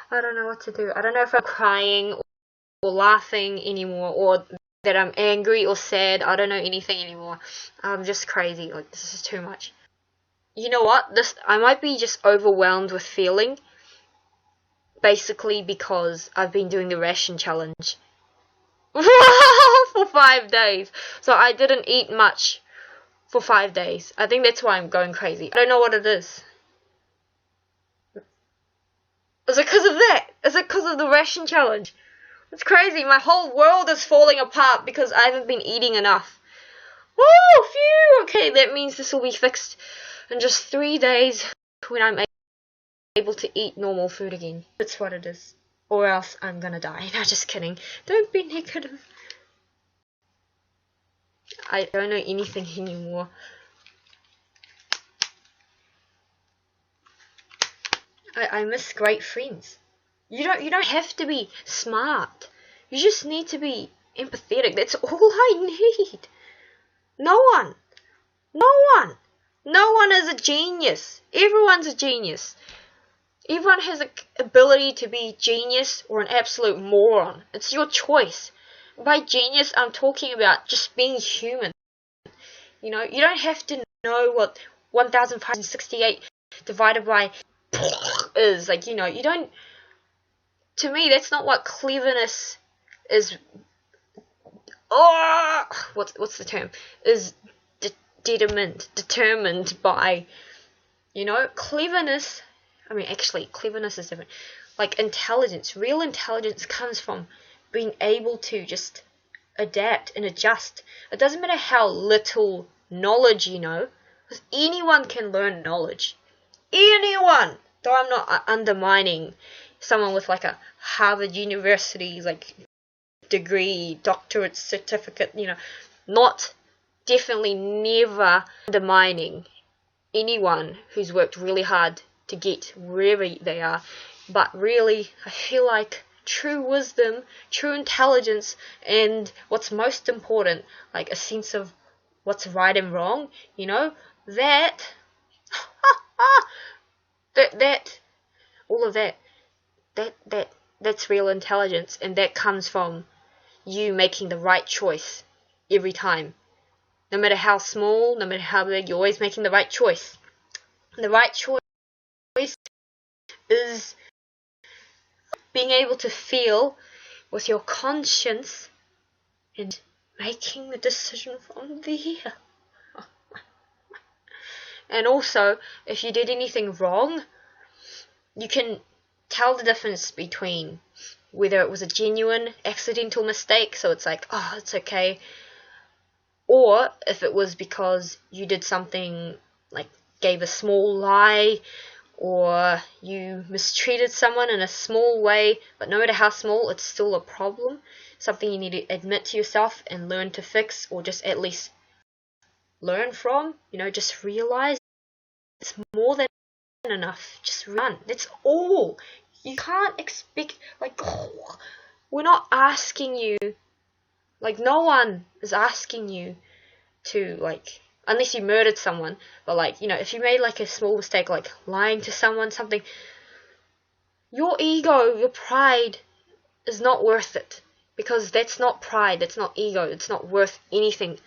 S1: I don't know what to do. I don't know if I'm crying or laughing anymore, or that I'm angry or sad. I don't know anything anymore. I'm just crazy. Like, this is too much. You know what? I might be just overwhelmed with feeling, basically because I've been doing the ration challenge for 5 days. So I didn't eat much for 5 days. I think that's why I'm going crazy. I don't know what it is. Is it because of that? Is it because of the ration challenge? It's crazy. My whole world is falling apart because I haven't been eating enough. Woo! Phew! Okay, that means this will be fixed in just 3 days when I'm able to eat normal food again. That's what it is. Or else I'm gonna die. No, just kidding. Don't be negative. I don't know anything anymore. I miss great friends. You don't have to be smart. You just need to be empathetic. That's all I need. No one is a genius. Everyone's a genius. Everyone has the ability to be genius or an absolute moron. It's your choice. By genius, I'm talking about just being human. You know, you don't have to know what 1,568 divided by is. Like, you know, you don't, to me, that's not what cleverness is. Oh, what's the term? Is determined by, you know, cleverness. I mean, actually, cleverness is different. Like, intelligence, real intelligence comes from being able to just adapt and adjust. It doesn't matter how little knowledge you know, because anyone can learn knowledge. Anyone! Though I'm not undermining someone with like a Harvard University like degree, doctorate certificate, you know, not, definitely never undermining anyone who's worked really hard to get wherever they are. But really, I feel like true wisdom, true intelligence, and what's most important, like a sense of what's right and wrong, you know, that all of that's real intelligence, and that comes from you making the right choice every time. No matter how small, no matter how big, you're always making the right choice. And the right choice is being able to feel with your conscience and making the decision from there. And also, if you did anything wrong, you can tell the difference between whether it was a genuine accidental mistake, so it's like, oh, it's okay, or if it was because you did something like gave a small lie, or you mistreated someone in a small way, but no matter how small, it's still a problem, something you need to admit to yourself and learn to fix, or just at least learn from, you know, just realize it's more than enough. Just run. That's all. You can't expect, like, we're not asking you, like, no one is asking you to, like, unless you murdered someone, but, like, you know, if you made, like, a small mistake, like lying to someone, something, your ego, your pride is not worth it, because that's not pride, that's not ego, it's not worth anything.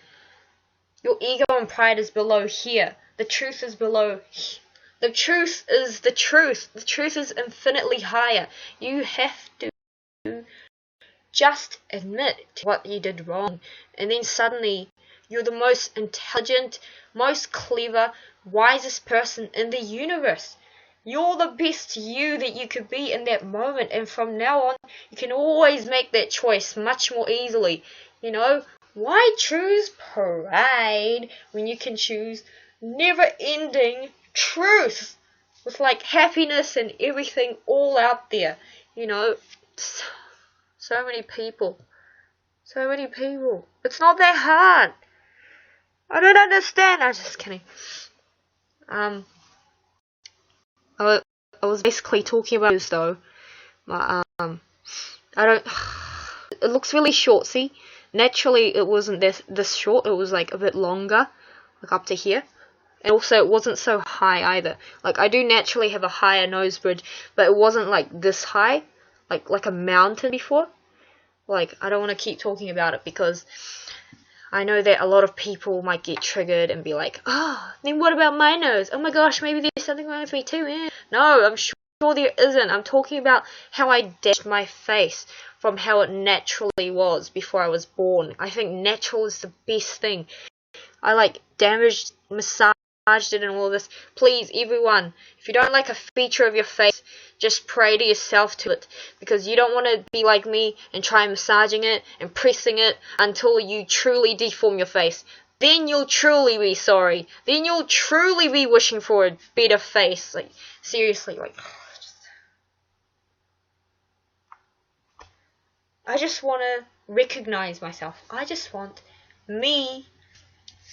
S1: Your ego and pride is below here. The truth is below here. The truth is the truth. The truth is infinitely higher. You have to just admit to what you did wrong, and then suddenly you're the most intelligent, most clever, wisest person in the universe. You're the best you that you could be in that moment, and from now on, you can always make that choice much more easily. You know, why choose pride when you can choose never-ending truth with like happiness and everything all out there? You know, so many people. It's not that hard. I don't understand. I'm just kidding. I was basically talking about this though. But, I don't. It looks really short. See, naturally it wasn't this short. It was like a bit longer, like up to here. And also it wasn't so high either. Like I do naturally have a higher nose bridge, but it wasn't like this high, like a mountain before. Like I don't want to keep talking about it because I know that a lot of people might get triggered and be like, oh, then what about my nose? Oh my gosh, maybe there's something wrong with me too. Eh? No, I'm sure there isn't. I'm talking about how I damaged my face from how it naturally was before I was born. I think natural is the best thing. I like damaged, massaged it and all this. Please, everyone, if you don't like a feature of your face, just pray to yourself to it, because you don't want to be like me and try massaging it and pressing it until you truly deform your face. Then you'll truly be sorry. Then you'll truly be wishing for a better face. Like, seriously, like, I just want to recognize myself. I just want me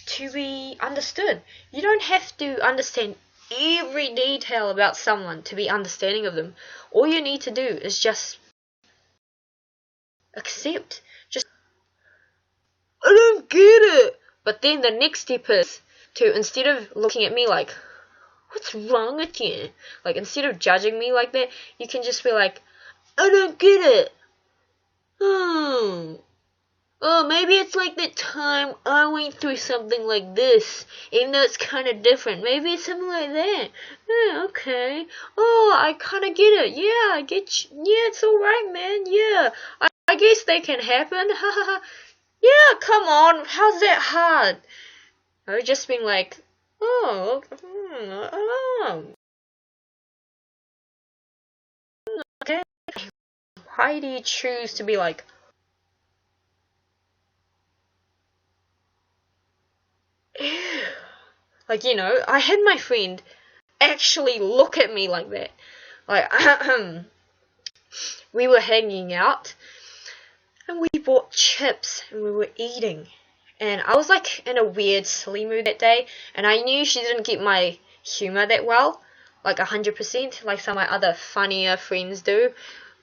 S1: to be understood. You don't have to understand every detail about someone to be understanding of them. All you need to do is just accept. Just, I don't get it. But then the next step is to, instead of looking at me like, what's wrong with you? Like, instead of judging me like that, you can just be like, I don't get it. oh, maybe it's like that time I went through something like this, even though it's kind of different. Maybe it's something like that. Yeah, okay. Oh, I kind of get it. Yeah, I get you. Yeah, it's alright, man. Yeah, I guess that can happen. Yeah, come on. How's that hard? I was just being like, oh, okay. Why do you choose to be like, ew. Like, you know, I had my friend actually look at me like that. Like, we were hanging out and we bought chips and we were eating. And I was like in a weird, silly mood that day, and I knew she didn't get my humor that well, like 100%, like some of my other funnier friends do.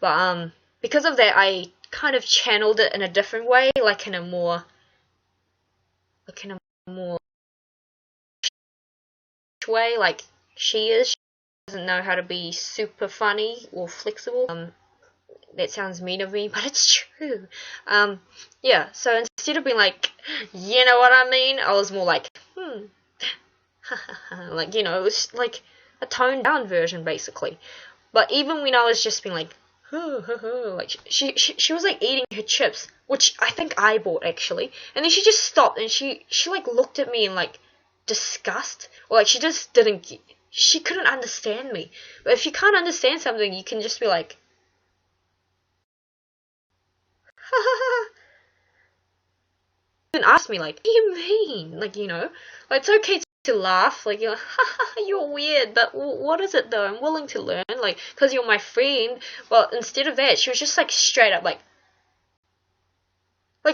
S1: But because of that, I kind of channeled it in a different way, like in a more way, like she is. She doesn't know how to be super funny or flexible. That sounds mean of me, but it's true. Yeah, so instead of being like, you know what I mean, I was more like, like, you know, it was like a toned down version, basically. But even when I was just being like, like, she was like eating her chips, which I think I bought, actually, and then she just stopped, and she like looked at me in like disgust, or like she just didn't, she couldn't understand me. But if you can't understand something, you can just be like, and ask me like, what do you mean? Like, you know, like, it's okay to laugh, like, you're like, you're weird, but what is it though? I'm willing to learn, like, because you're my friend. Well, instead of that, she was just like straight up like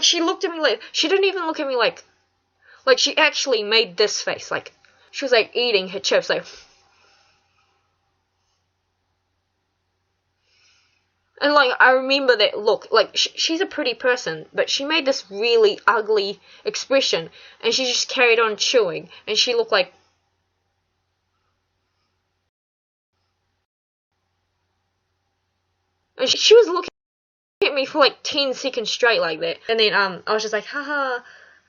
S1: she looked at me like, she didn't even look at me like she actually made this face, like she was like eating her chips, like. And, like, I remember that look, like, she's a pretty person, but she made this really ugly expression, and she just carried on chewing, and she looked like, and she was looking at me for, like, 10 seconds straight like that, and then, I was just like, haha,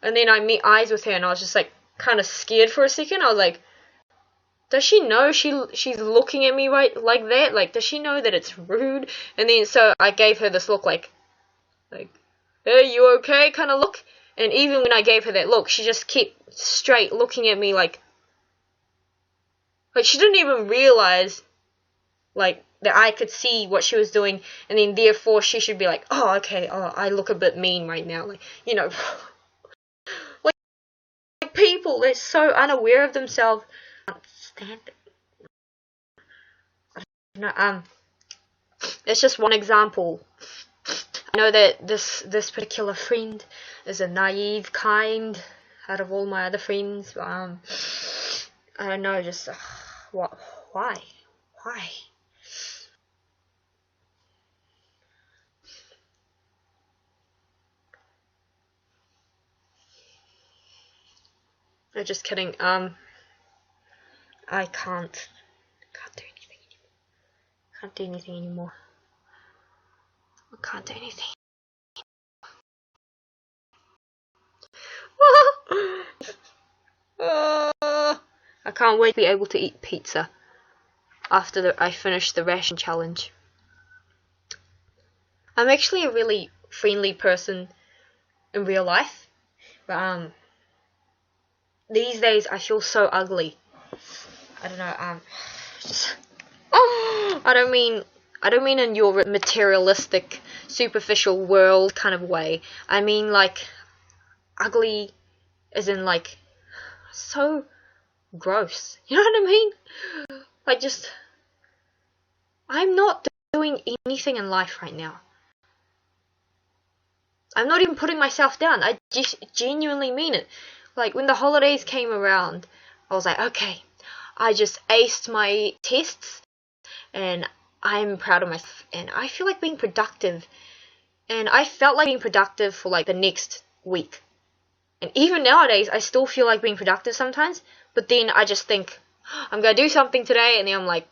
S1: and then I met eyes with her, and I was just, like, kind of scared for a second. I was like, does she know she's looking at me right like that? Like, does she know that it's rude? And then, so I gave her this look like, hey, you okay kind of look. And even when I gave her that look, she just kept straight looking at me like she didn't even realize, like, that I could see what she was doing, and then therefore she should be like, oh, okay, oh, I look a bit mean right now. Like, you know, like people, they're so unaware of themselves. I can't stand it. You know, it's just one example. I know that this particular friend is a naive kind out of all my other friends. I don't know, just what? Why? No, just kidding. I can't do anything anymore. Can't do anything anymore. I can't do anything. I can't wait to be able to eat pizza after I finish the ration challenge. I'm actually a really friendly person in real life, but these days I feel so ugly. I don't know. Just, I don't mean in your materialistic, superficial world kind of way. I mean like ugly, as in like so gross. You know what I mean? Like, just, I'm not doing anything in life right now. I'm not even putting myself down. I just genuinely mean it. Like, when the holidays came around, I was like, okay, I just aced my tests, and I'm proud of myself, and I feel like being productive. And I felt like being productive for like the next week. And even nowadays, I still feel like being productive sometimes, but then I just think, I'm gonna do something today, and then I'm like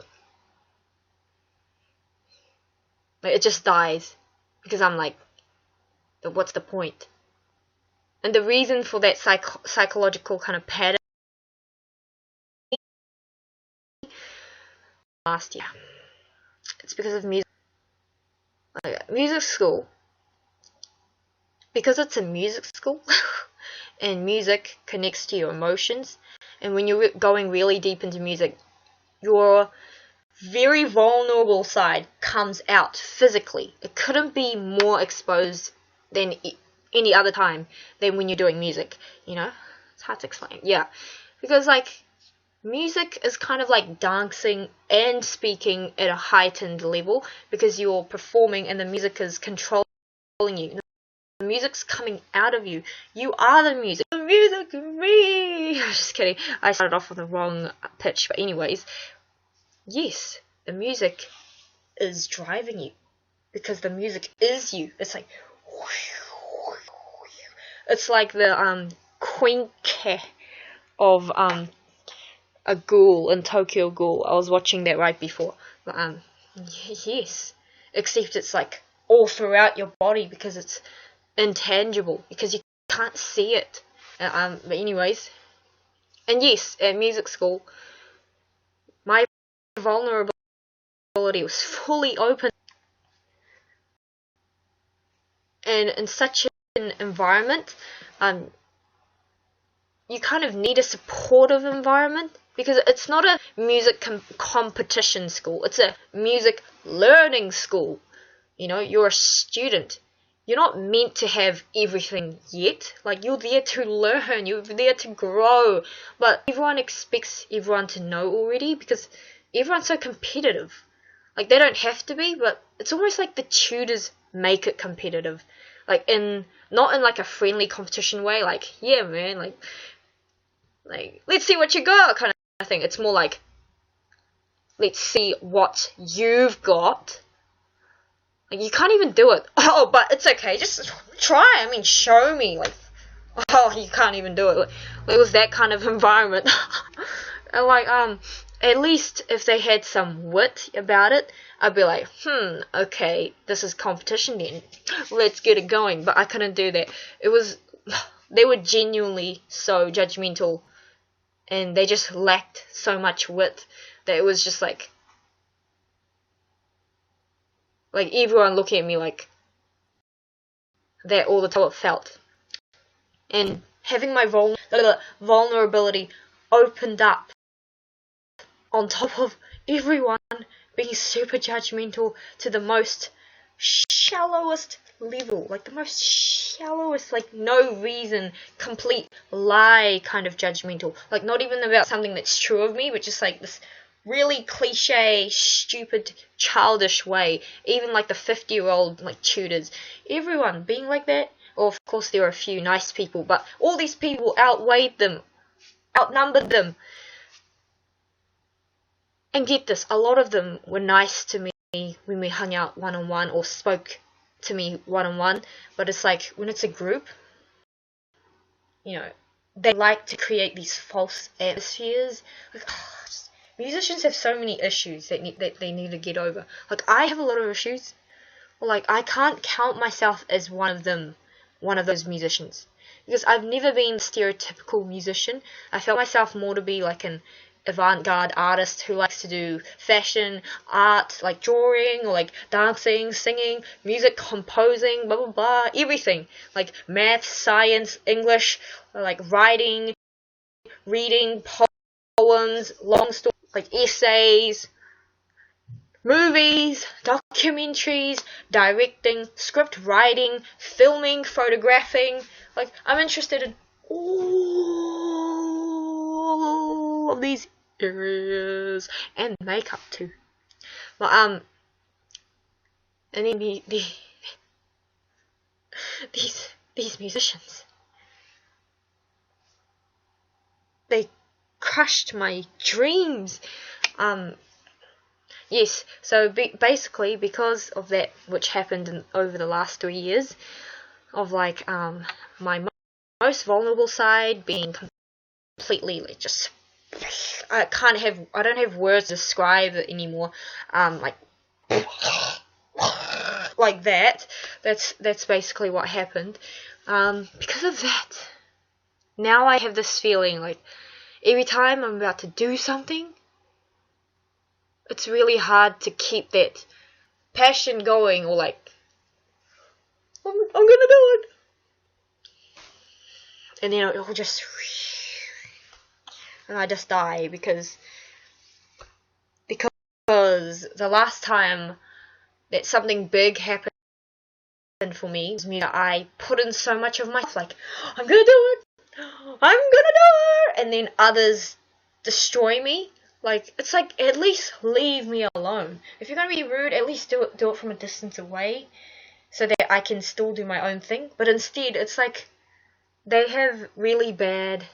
S1: it just dies, because I'm like, what's the point? And the reason for that psychological kind of pattern last year, it's because of music. Music school, because it's a music school and music connects to your emotions, and when you're going really deep into music, your very vulnerable side comes out physically. It couldn't be more exposed than any other time than when you're doing music, you know? It's hard to explain. Yeah, because like music is kind of like dancing and speaking at a heightened level, because you're performing and the music is controlling you. The music's coming out of you. You are the music. The music is me. I'm just kidding. I started off with the wrong pitch, but anyways, yes, the music is driving you, because the music is you. It's like the quinke of a ghoul in Tokyo Ghoul. I was watching that right before. But yes, except it's like all throughout your body, because it's intangible, because you can't see it. But anyways, and yes, at music school, my vulnerability was fully open, and in such an environment, you kind of need a supportive environment, because it's not a music competition school, it's a music learning school. You know, you're a student. You're not meant to have everything yet. Like, you're there to learn, you're there to grow. But everyone expects everyone to know already, because everyone's so competitive. Like, they don't have to be, but it's almost like the tutors make it competitive. Like, not in like a friendly competition way, like, yeah man, like let's see what you got kind of thing. It's more like, let's see what you've got. Like, you can't even do it. Oh, but it's okay. Just try. I mean, show me. Like, oh, you can't even do it. Like, it was that kind of environment. And like, at least if they had some wit about it, I'd be like, okay, this is competition then. Let's get it going. But I couldn't do that. They were genuinely so judgmental, and they just lacked so much wit that it was just like everyone looking at me like that all the time. It felt, and having my vulnerability opened up on top of everyone being super judgmental to the most shallowest level, like the most shallowest, like no reason, complete lie kind of judgmental, like not even about something that's true of me, but just like this really cliche, stupid, childish way. Even like the 50-year-old like tutors, everyone being like that. Or of course there were a few nice people, but all these people outnumbered them. And get this, a lot of them were nice to me when we hung out one-on-one or spoke to me one-on-one, but it's like when it's a group, you know, they like to create these false atmospheres. Like, musicians have so many issues that they need to get over. Like, I have a lot of issues. Like, I can't count myself as one of those musicians, because I've never been a stereotypical musician. I felt myself more to be like an avant-garde artist who likes to do fashion, art, like drawing, or like dancing, singing, music, composing, blah blah blah, everything. Like math, science, English, like writing, reading, poems, long stories, like essays, movies, documentaries, directing, script writing, filming, photographing. Like, I'm interested in all of these areas, and makeup too. But and then these musicians, they crushed my dreams. Yes, so basically because of that, which happened over the last 3 years, of like my most vulnerable side being completely like just, I don't have words to describe it anymore. Like that. That's basically what happened. Because of that, now I have this feeling like every time I'm about to do something, it's really hard to keep that passion going, or like, I'm gonna do it. And then it'll just, and I just die because the last time that something big happened for me was me that I put in so much of myself, like, I'm gonna do it, and then others destroy me. Like, it's like, at least leave me alone. If you're gonna be rude, at least do it from a distance away, so that I can still do my own thing. But instead, it's like they have really bad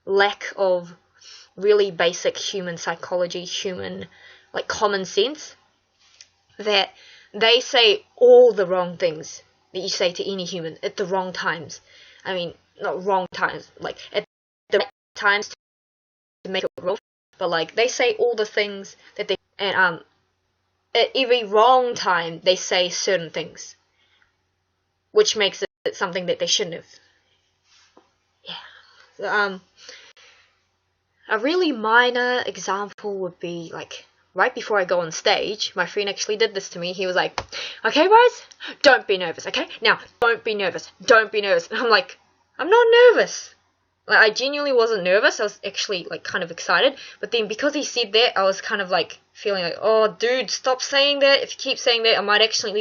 S1: lack of really basic human psychology, human, like, common sense, that they say all the wrong things that you say to any human at the wrong times. I mean, not wrong times, like, at the right times to make it real, but like, they say all the things that they, and at every wrong time they say certain things, which makes it something that they shouldn't have. Yeah. A really minor example would be, like, right before I go on stage, my friend actually did this to me. He was like, okay, Rose, don't be nervous, okay? Now, don't be nervous. And I'm like, I'm not nervous. Like, I genuinely wasn't nervous. I was actually, like, kind of excited. But then because he said that, I was kind of, like, feeling like, oh, dude, stop saying that. If you keep saying that, I might actually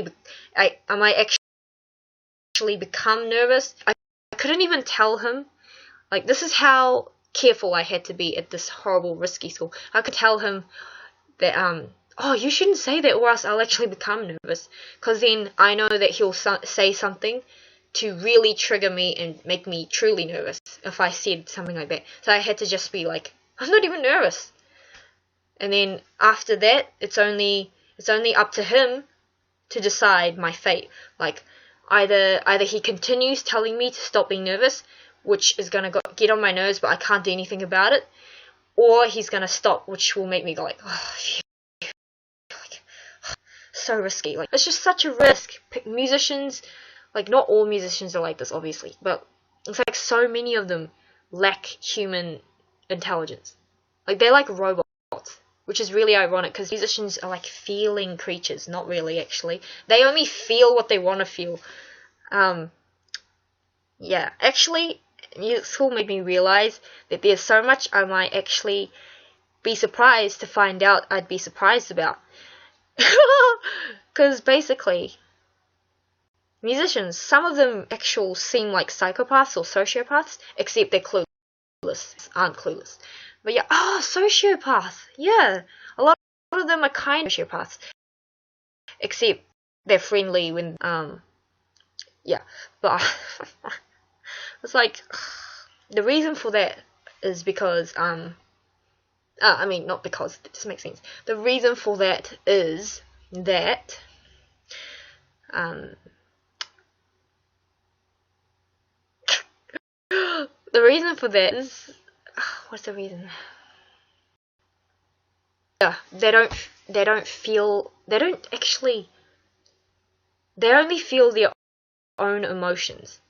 S1: become nervous. I couldn't even tell him. Like, this is how careful I had to be at this horrible, risky school. I could tell him that, oh, you shouldn't say that, or else I'll actually become nervous. Because then I know that he'll say something to really trigger me and make me truly nervous if I said something like that. So I had to just be like, I'm not even nervous. And then after that, it's only up to him to decide my fate. Like, either he continues telling me to stop being nervous, which is going to get on my nerves, but I can't do anything about it, or he's going to stop, which will make me go like, oh, like, so risky. Like, it's just such a risk. Musicians, like, not all musicians are like this, obviously, but it's like so many of them lack human intelligence. Like, they're like robots, which is really ironic, because musicians are like feeling creatures. Not really, actually. They only feel what they want to feel. Yeah, actually, music school made me realize that there's so much I might actually be surprised to find out I'd be surprised about. Because basically, musicians, some of them actually seem like psychopaths or sociopaths, except they're aren't clueless. But yeah, sociopath, yeah, a lot of them are kind of sociopaths, except they're friendly when, yeah, but it's like, the reason for that is because, I mean, not because, it just makes sense. The reason for that is that, the reason for that is, what's the reason? Yeah, they only feel their own emotions,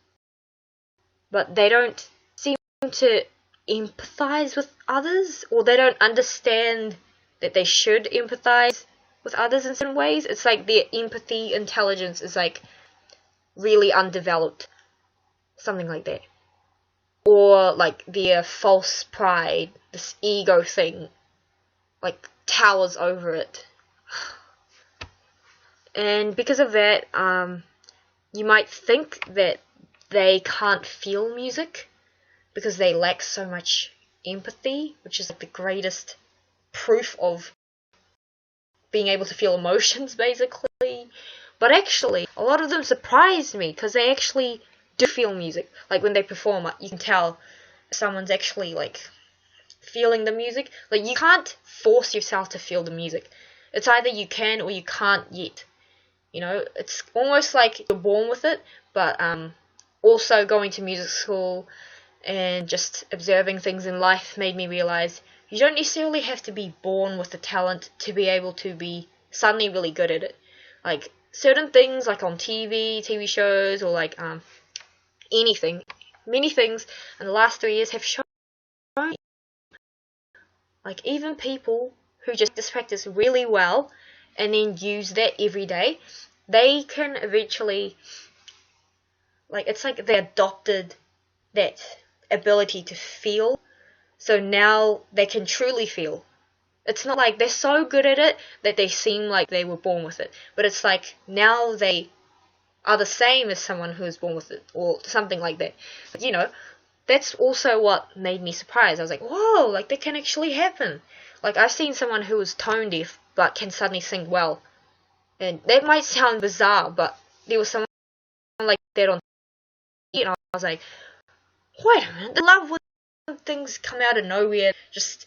S1: but they don't seem to empathize with others, or they don't understand that they should empathize with others in certain ways. It's like their empathy intelligence is like really undeveloped, something like that. Or like their false pride, this ego thing, like towers over it. And because of that, you might think that they can't feel music because they lack so much empathy, which is like the greatest proof of being able to feel emotions, basically. But actually, a lot of them surprised me because they actually do feel music. Like when they perform, you can tell someone's actually like feeling the music. Like, you can't force yourself to feel the music. It's either you can or you can't yet. You know, it's almost like you're born with it, but also going to music school and just observing things in life made me realize you don't necessarily have to be born with the talent to be able to be suddenly really good at it. Like, certain things, like on TV shows, or like anything. Many things in the last 3 years have shown, like, even people who just this practice really well and then use that every day, they can eventually, like, it's like they adopted that ability to feel, so now they can truly feel. It's not like they're so good at it that they seem like they were born with it, but it's like now they are the same as someone who was born with it, or something like that. You know, that's also what made me surprised. I was like, whoa, like that can actually happen. Like, I've seen someone who was tone deaf but can suddenly sing well, and that might sound bizarre, but there was someone like that on TV, and I was like, wait a minute, I love when things come out of nowhere. Just,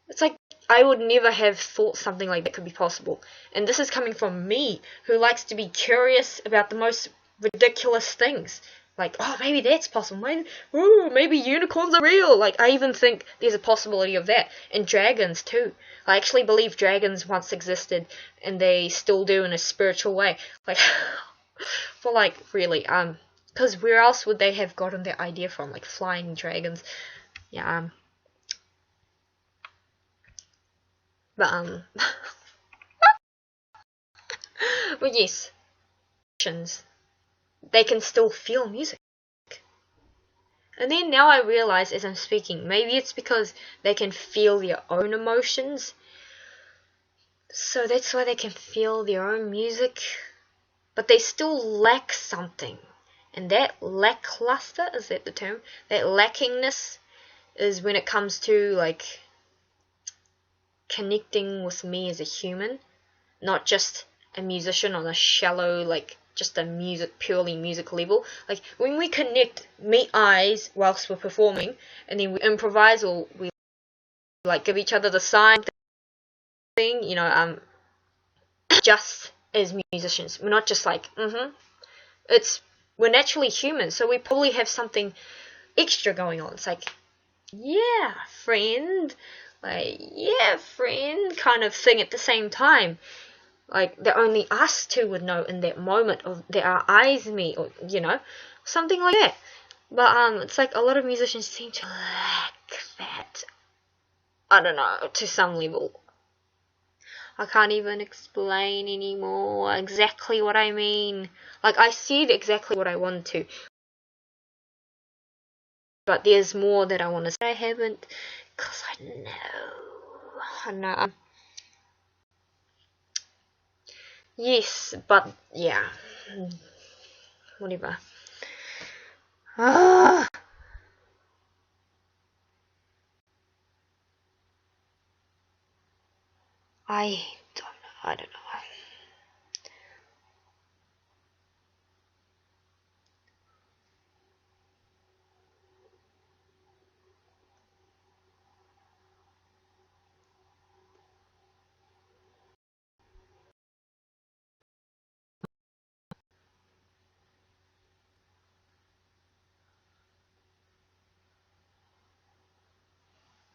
S1: it's like I would never have thought something like that could be possible. And this is coming from me, who likes to be curious about the most ridiculous things. Like, oh, maybe that's possible. Maybe unicorns are real. Like, I even think there's a possibility of that. And dragons, too. I actually believe dragons once existed, and they still do in a spiritual way. Like, but like, really, because where else would they have gotten their idea from? Like, flying dragons. Yeah, but but yes, they can still feel music. And then now I realize as I'm speaking, maybe it's because they can feel their own emotions. So that's why they can feel their own music. But they still lack something. And that lackluster, is that the term? That lackingness is when it comes to, like, connecting with me as a human. Not just a musician on a shallow, like, just a purely music level. Like, when we connect, meet eyes whilst we're performing, and then we improvise, or we, like, give each other the sign thing, you know, just as musicians. We're not just like, we're naturally human, so we probably have something extra going on. It's like, yeah, friend, kind of thing at the same time. Like, that only us two would know in that moment, or that our eyes meet, or, you know, something like that. But, it's like a lot of musicians seem to lack that. I don't know, to some level. I can't even explain anymore exactly what I mean. Like, I said exactly what I wanted to. But there's more that I want to say I haven't, because I know. Yes, but yeah, whatever. I don't know.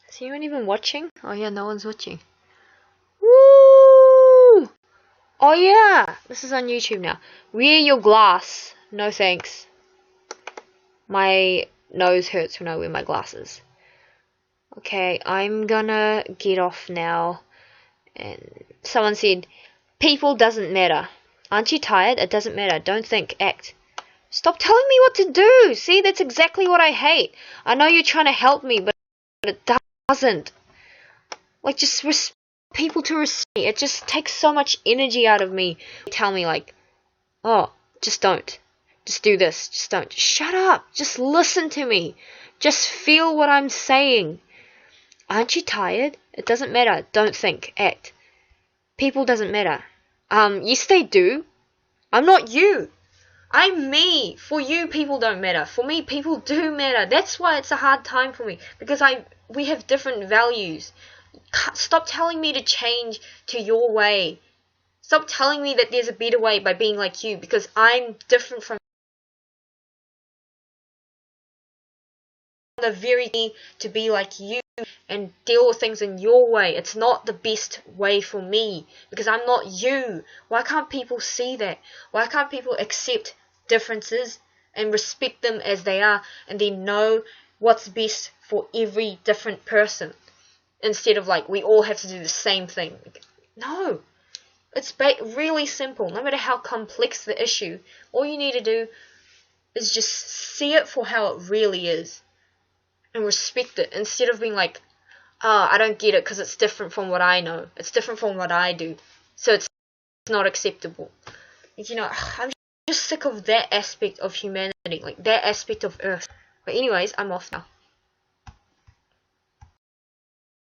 S1: Is anyone even watching? Oh yeah, no one's watching. Woo! Oh yeah, this is on YouTube now. Wear your glass. No thanks. My nose hurts when I wear my glasses. Okay, I'm gonna get off now. And someone said, people doesn't matter. Aren't you tired? It doesn't matter. Don't think, act. Stop telling me what to do. See, that's exactly what I hate. I know you're trying to help me, but it doesn't. Like, just people to respect me. It just takes so much energy out of me. Tell me, like, oh, just don't. Just do this. Just don't. Just shut up. Just listen to me. Just feel what I'm saying. Aren't you tired? It doesn't matter. Don't think, act. People doesn't matter. Yes they do. I'm not you. I'm me. For you, people don't matter. For me, people do matter. That's why it's a hard time for me. Because we have different values. Stop telling me to change to your way. Stop telling me that there's a better way by being like you. Because I'm different from the very key to be like you and deal with things in your way. It's not the best way for me. Because I'm not you. Why can't people see that? Why can't people accept differences and respect them as they are, and then know what's best for every different person, instead of like we all have to do the same thing. No, it's really simple. No matter how complex the issue, all you need to do is just see it for how it really is and respect it, instead of being like, I don't get it because it's different from what I know. It's different from what I do. So it's not acceptable. I'm just sick of that aspect of humanity, like that aspect of Earth. But anyways, I'm off now.